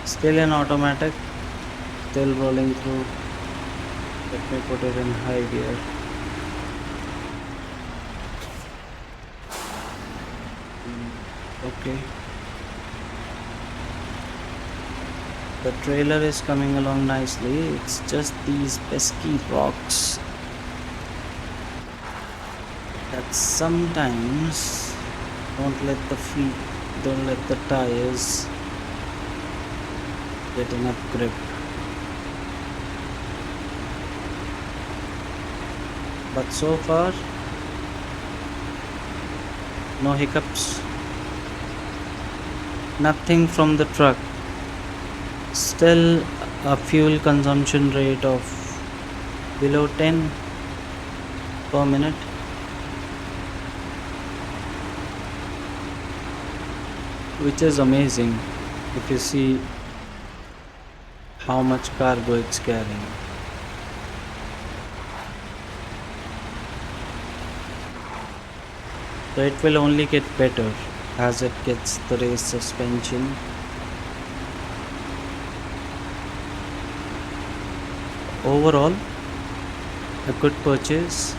Still in automatic, still rolling through. Let me put it in high gear. Okay. The trailer is coming along nicely. It's just these pesky rocks that sometimes don't let the tires get enough grip. But so far, no hiccups. Nothing from the truck. Still a fuel consumption rate of below 10 per minute. Which is amazing if you see how much cargo it's carrying. So it will only get better as it gets the race suspension. Overall, a good purchase.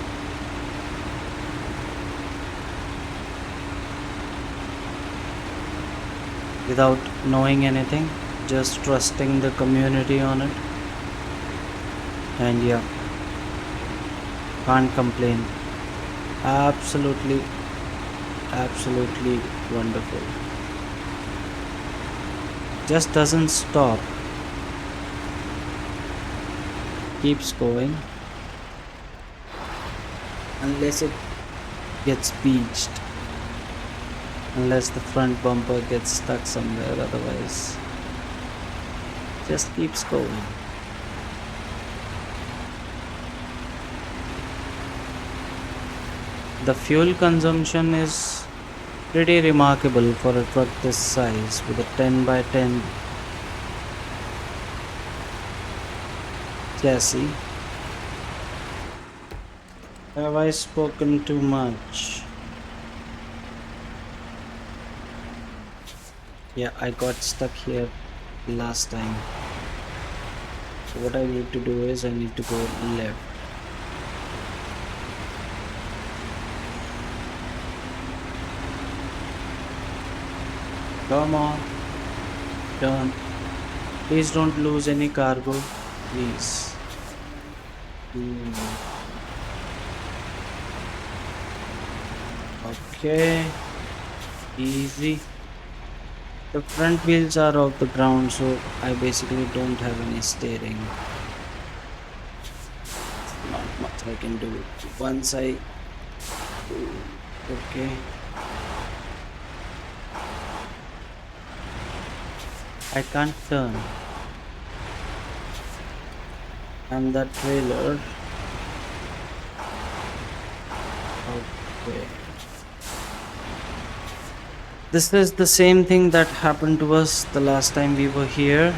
Without knowing anything, just trusting the community on it. And yeah, can't complain. Absolutely, absolutely wonderful. Just doesn't stop, keeps going unless it gets beached, unless the front bumper gets stuck somewhere, otherwise, just keeps going. The fuel consumption is pretty remarkable for a truck this size with a 10 by 10 chassis. Have I spoken too much? Yeah, I got stuck here last time. So what I need to do is I need to go left. Come on, turn. Please don't lose any cargo, please. Hmm. Okay, easy. The front wheels are off the ground, so I basically don't have any steering. Not much I can do. Once I. Okay. I can't turn. And that trailer. Okay. This is the same thing that happened to us the last time we were here.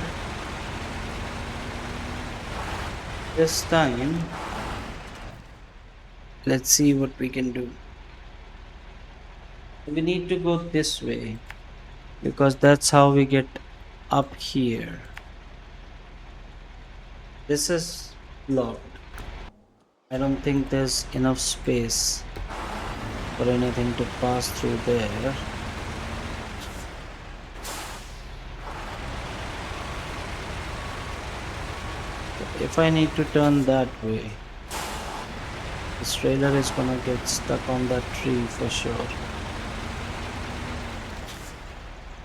This time, let's see what we can do. We need to go this way because that's how we get up here. This is blocked. I don't think there's enough space for anything to pass through there. If I need to turn that way, this trailer is gonna get stuck on that tree for sure.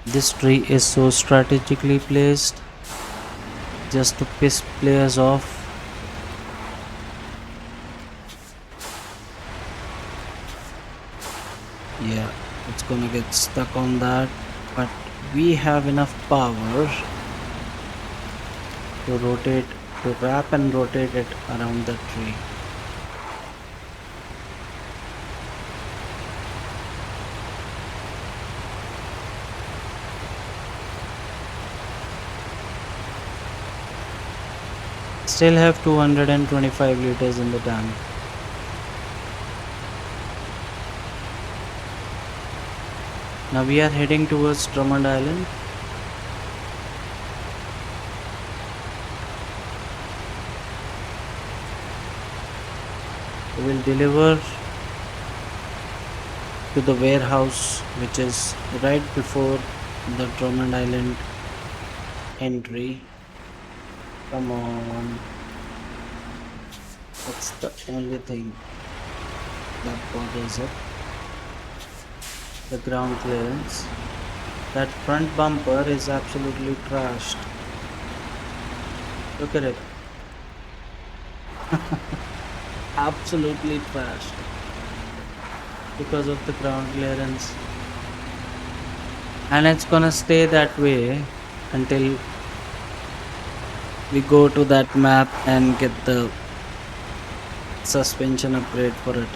This tree is so strategically placed just to piss players off. Yeah, it's gonna get stuck on that, but we have enough power to rotate, to wrap and rotate it around the tree. Still have 225 liters in the tank. Now we are heading towards Drummond Island. We will deliver to the warehouse which is right before the Drummond Island entry. Come on. That's the only thing that bothers it. The ground clearance. That front bumper is absolutely trashed. Look at it. Absolutely trashed because of the ground clearance. And it's gonna stay that way until we go to that map and get the suspension upgrade for it.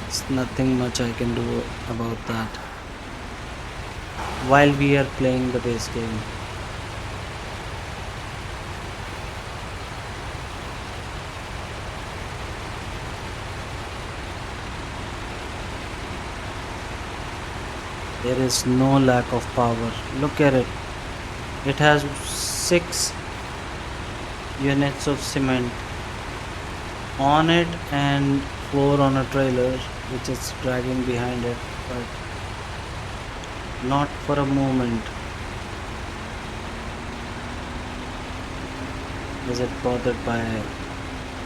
It's nothing much I can do about that while we are playing the base game. There is no lack of power. Look at it. It has 6 units of cement on it and 4 on a trailer which is dragging behind it, but not for a moment is it bothered by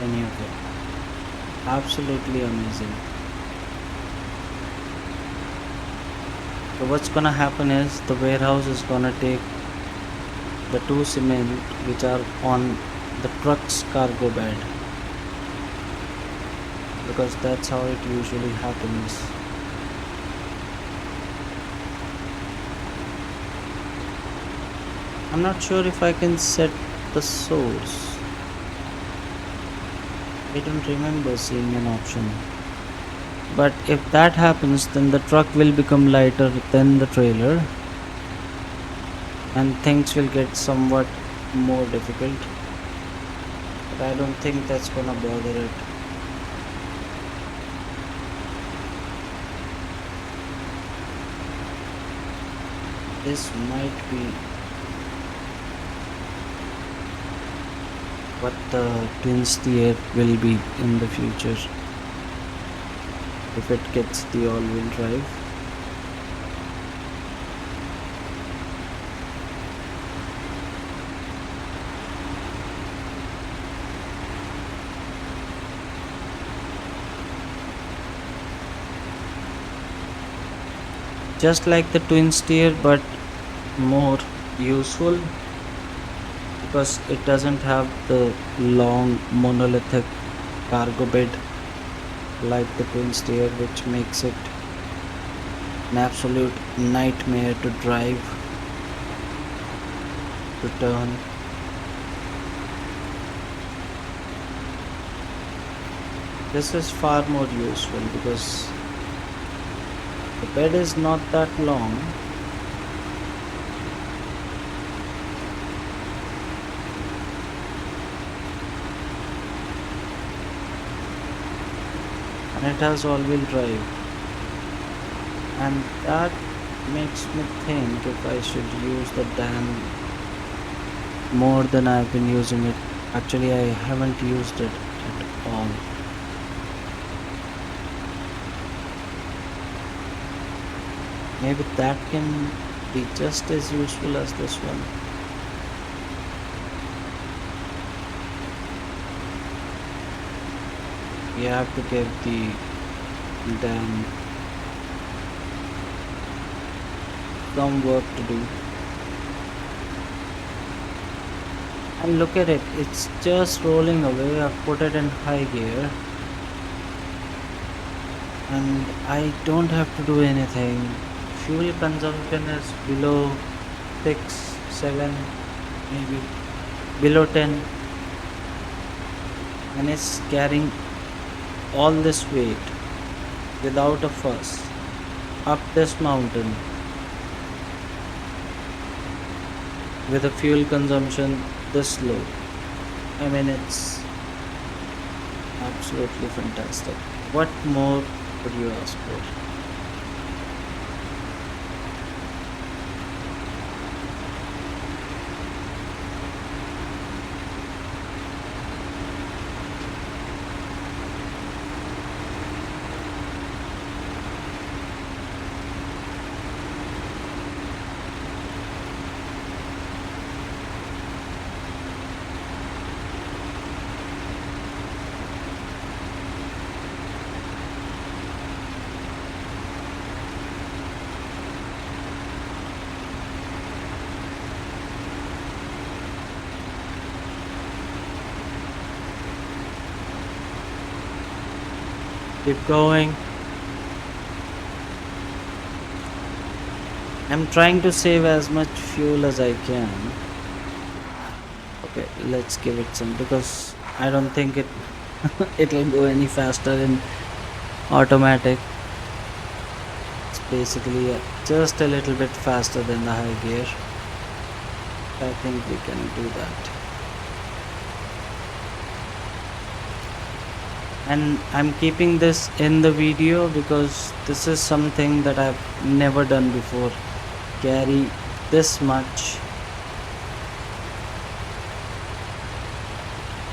any of it. Absolutely amazing. So what's gonna happen is the warehouse is gonna take the 2 cement which are on the truck's cargo bed, because that's how it usually happens. I'm not sure if I can set the source. I don't remember seeing an option. But if that happens, then the truck will become lighter than the trailer and things will get somewhat more difficult. But I don't think that's gonna bother it. This might be what the twin steer will be in the future if it gets the all-wheel drive. just like the twin steer, but more useful because it doesn't have the long monolithic cargo bed like the twin steer, which makes it an absolute nightmare to drive, to turn. This is far more useful because the bed is not that long and it has all-wheel drive, and that makes me think if I should use the dam more than I've been using it. Actually, I haven't used it at all. Maybe that can be just as useful as this one. We have to give the dam some work to do. And look at it, it's just rolling away. I've put it in high gear and I don't have to do anything. Fuel consumption is below 6, 7, maybe below 10, and it's carrying all this weight without a fuss up this mountain with a fuel consumption this low. I mean, it's absolutely fantastic. What more could you ask for? Keep going. I'm trying to save as much fuel as I can. Okay, let's give it some because I don't think it'll go any faster in automatic. It's basically just a little bit faster than the high gear. I think we can do that. And I'm keeping this in the video because this is something that I've never done before. Carry this much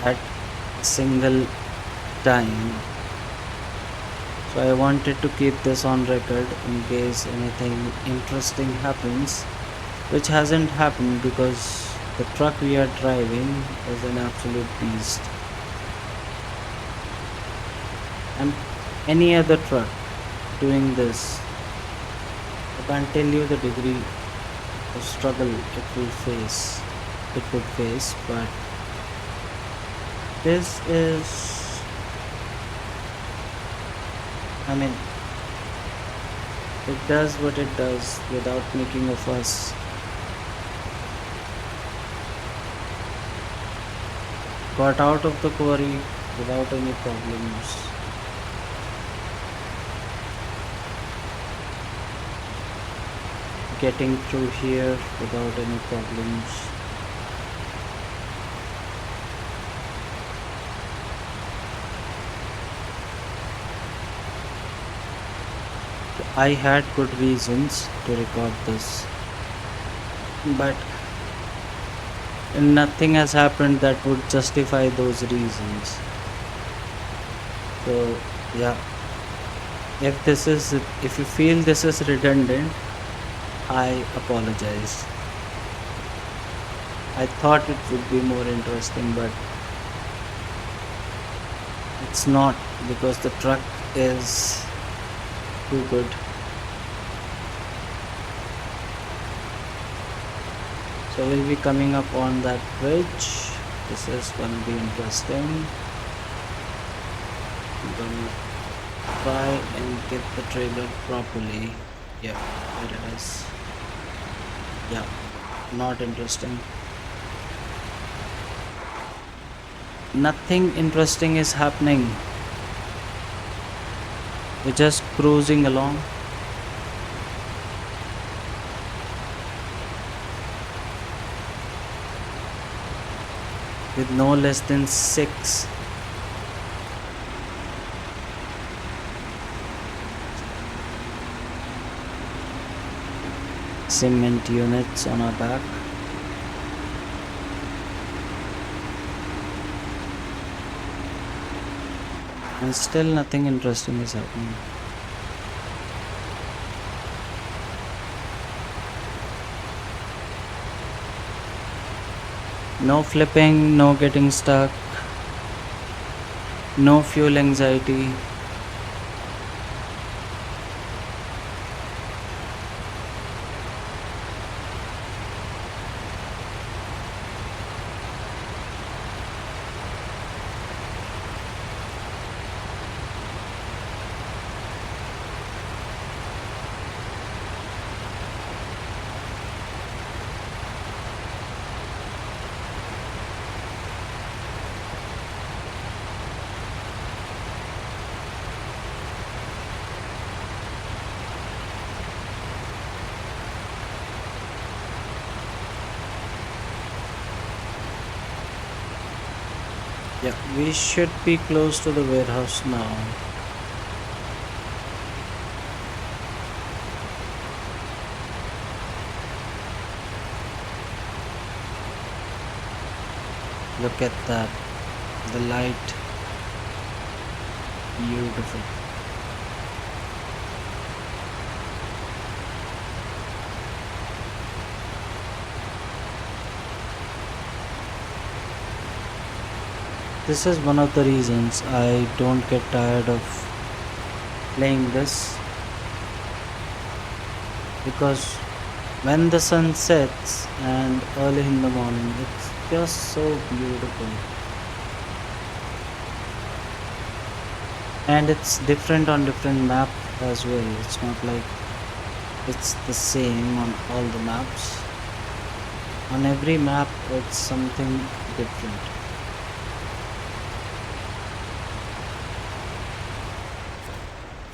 at a single time. So I wanted to keep this on record in case anything interesting happens, which hasn't happened because the truck we are driving is an absolute beast. And any other truck doing this, I can't tell you the degree of struggle it would face, but this is, I mean, it does what it does without making a fuss. Got out of the quarry without any problems. Getting through here without any problems. I had good reasons to record this, but nothing has happened that would justify those reasons. So yeah, if you feel this is redundant, I apologize. I thought it would be more interesting, but it's not because the truck is too good. So we'll be coming up on that bridge. This is gonna be interesting. I'm gonna try and get the trailer properly. Yeah, there it is. Yeah, not interesting. Nothing interesting is happening. We're just cruising along. With no less than 6 cement units on our back. And still nothing interesting is happening. No flipping, no getting stuck, no fuel anxiety. Yeah, we should be close to the warehouse now. Look at that. The light. Beautiful. This is one of the reasons I don't get tired of playing this, because when the sun sets and early in the morning, it's just so beautiful. And it's different on different map as well. It's not like it's the same on all the maps. On every map, it's something different.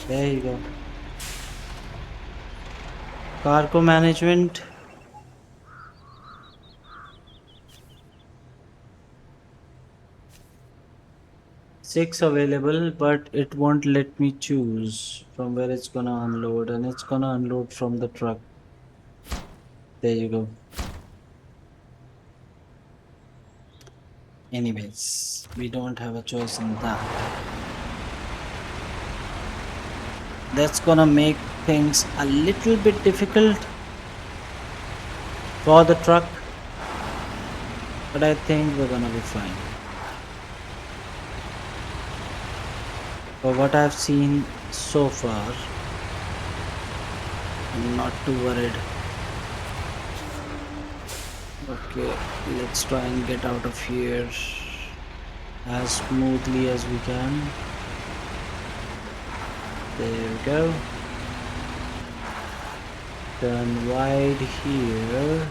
There you go. Cargo management. 6 available, but it won't let me choose from where it's gonna unload, and it's gonna unload from the truck. There you go. Anyways, we don't have a choice in that. That's gonna make things a little bit difficult for the truck, but I think we're gonna be fine. For what I've seen so far, I'm not too worried. Okay, let's try and get out of here as smoothly as we can. There we go. Turn wide here.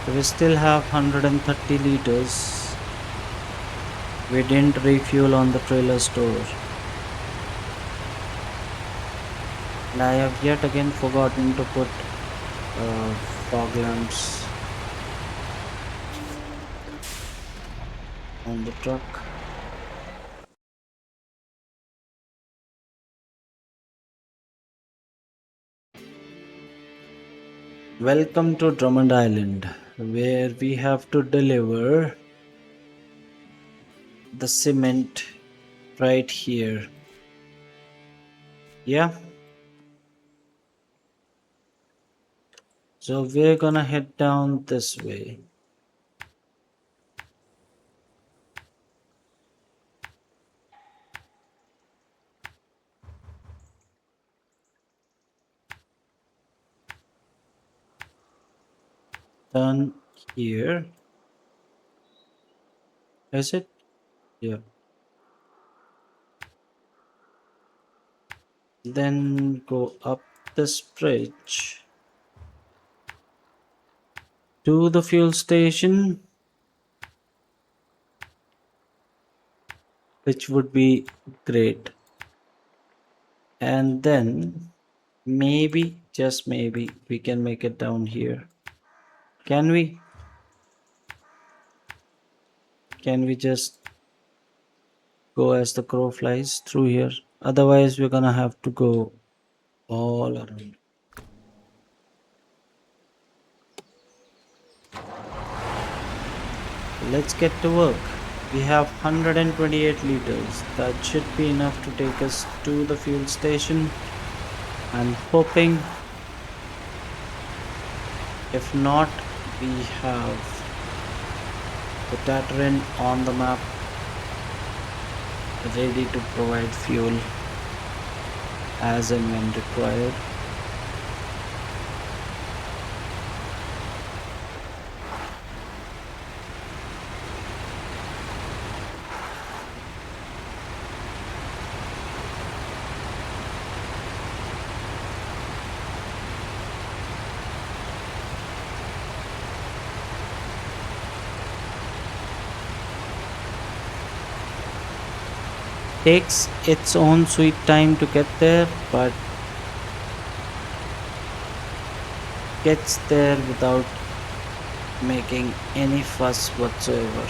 So we still have 130 liters. We didn't refuel on the trailer store. And I have yet again forgotten to put fog lamps on the truck. Welcome to Drummond Island, where we have to deliver the cement right here. Yeah, so we're gonna head down this way. Turn here. Is it? Yeah. Then go up this bridge to the fuel station, which would be great. And then maybe, just maybe, we can make it down here. Can we? Can we just go as the crow flies through here? Otherwise, we're gonna have to go all around. Let's get to work. We have 128 liters. That should be enough to take us to the fuel station. I'm hoping. If not, we have the Tatooine on the map ready to provide fuel as and when required. Takes its own sweet time to get there, but gets there without making any fuss whatsoever.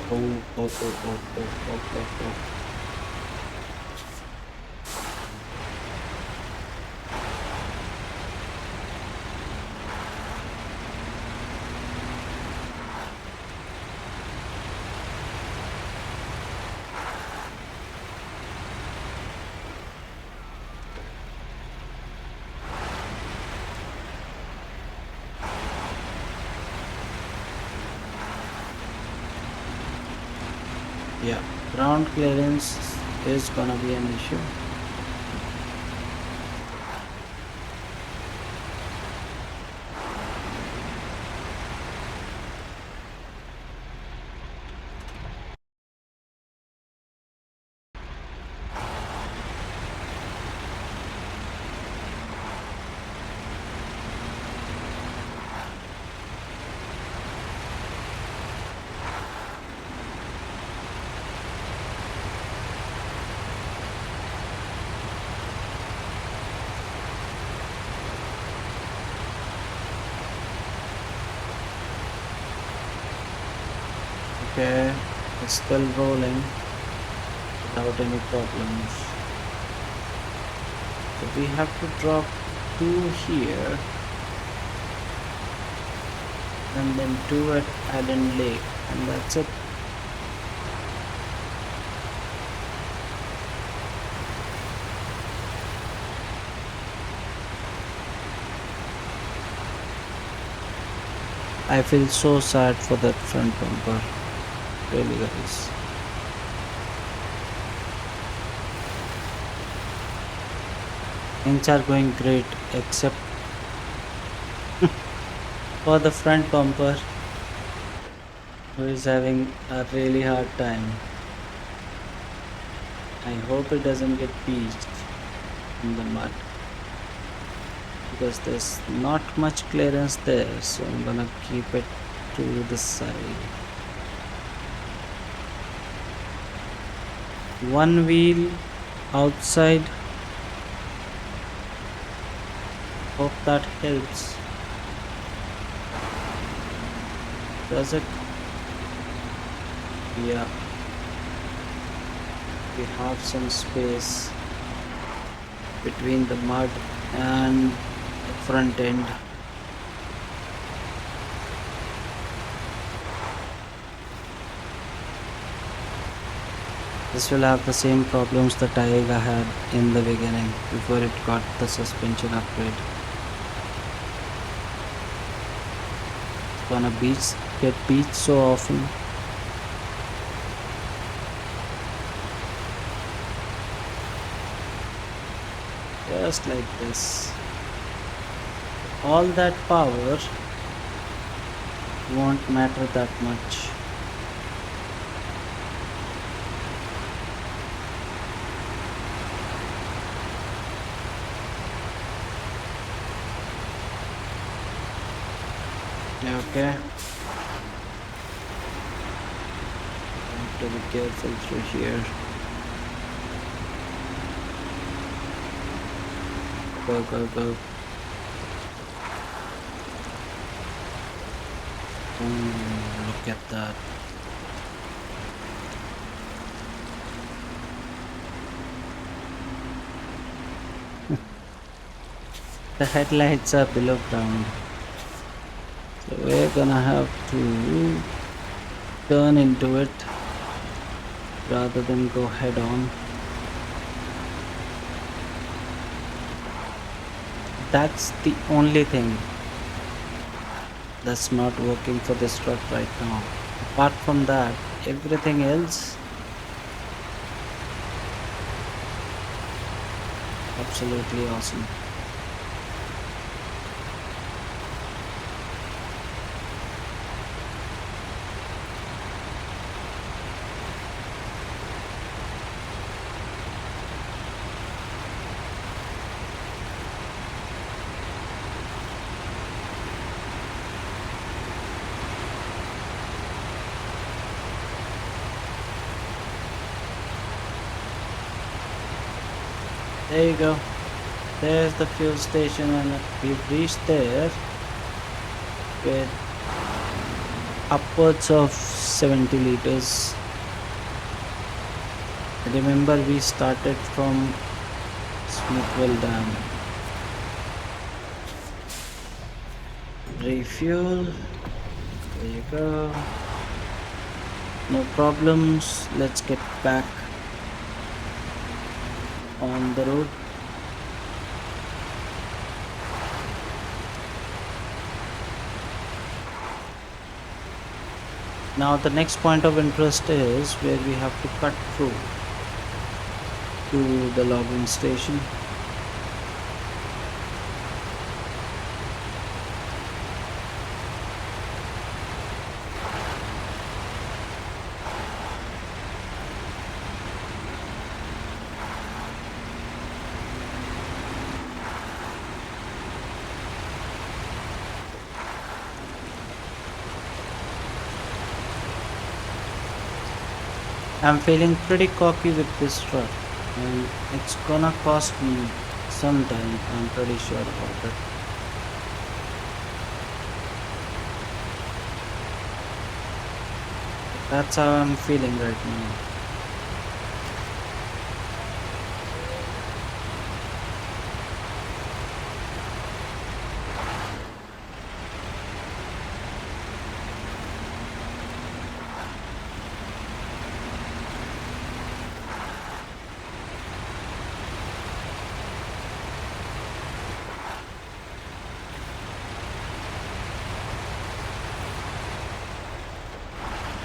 Oh. Yeah, ground clearance is gonna be an issue. Okay, it's still rolling without any problems. So we have to drop two here and then two at Allen Lake, and that's it. I feel so sad for that front bumper, really guys. Things are going great except for the front bumper who is having a really hard time. I hope it doesn't get beached in the mud because there's not much clearance there, so I'm gonna keep it to the side. One wheel outside. Hope that helps. Does it? Yeah. We have some space between the mud and the front end. This will have the same problems that Taiga had in the beginning before it got the suspension upgrade. It's gonna get beached so often. Just like this. all that power won't matter that much. Okay, have to be careful through here. Go, go, go. Look at that. The headlights are below ground. So we're gonna have to turn into it rather than go head on. That's the only thing that's not working for this truck right now. Apart from that, everything else absolutely awesome. There you go. There's the fuel station, and we've reached there with upwards of 70 liters. Remember, we started from Smithville Dam. Refuel. There you go. No problems. Let's get back on the road. Now the next point of interest is where we have to cut through to the logging station. I'm feeling pretty cocky with this truck, and it's gonna cost me some time, I'm pretty sure about it. That's how I'm feeling right now.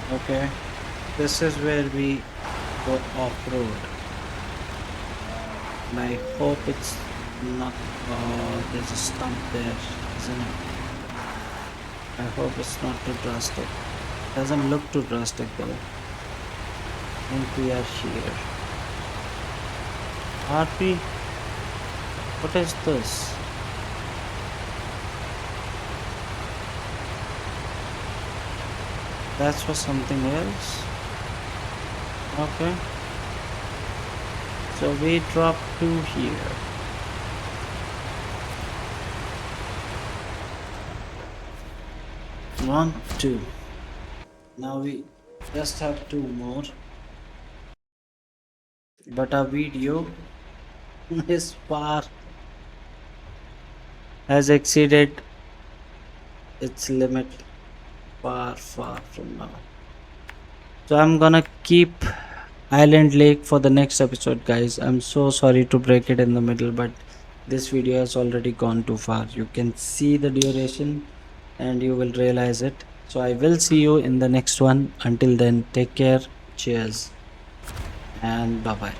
Okay, this is where we go off-road. And I hope it's not, there's a stump there, isn't it? I hope it's not too drastic. Doesn't look too drastic though. I think we are here. Are we? What is this? That's for something else. Okay. So we drop two here. One, two. Now we just have two more. But our video is far has exceeded its limit far from now. So I'm gonna keep Island Lake for the next episode, guys. I'm so sorry to break it in the middle, but this video has already gone too far. You can see the duration and you will realize it. So I will see you in the next one. Until then, take care, cheers, and bye bye.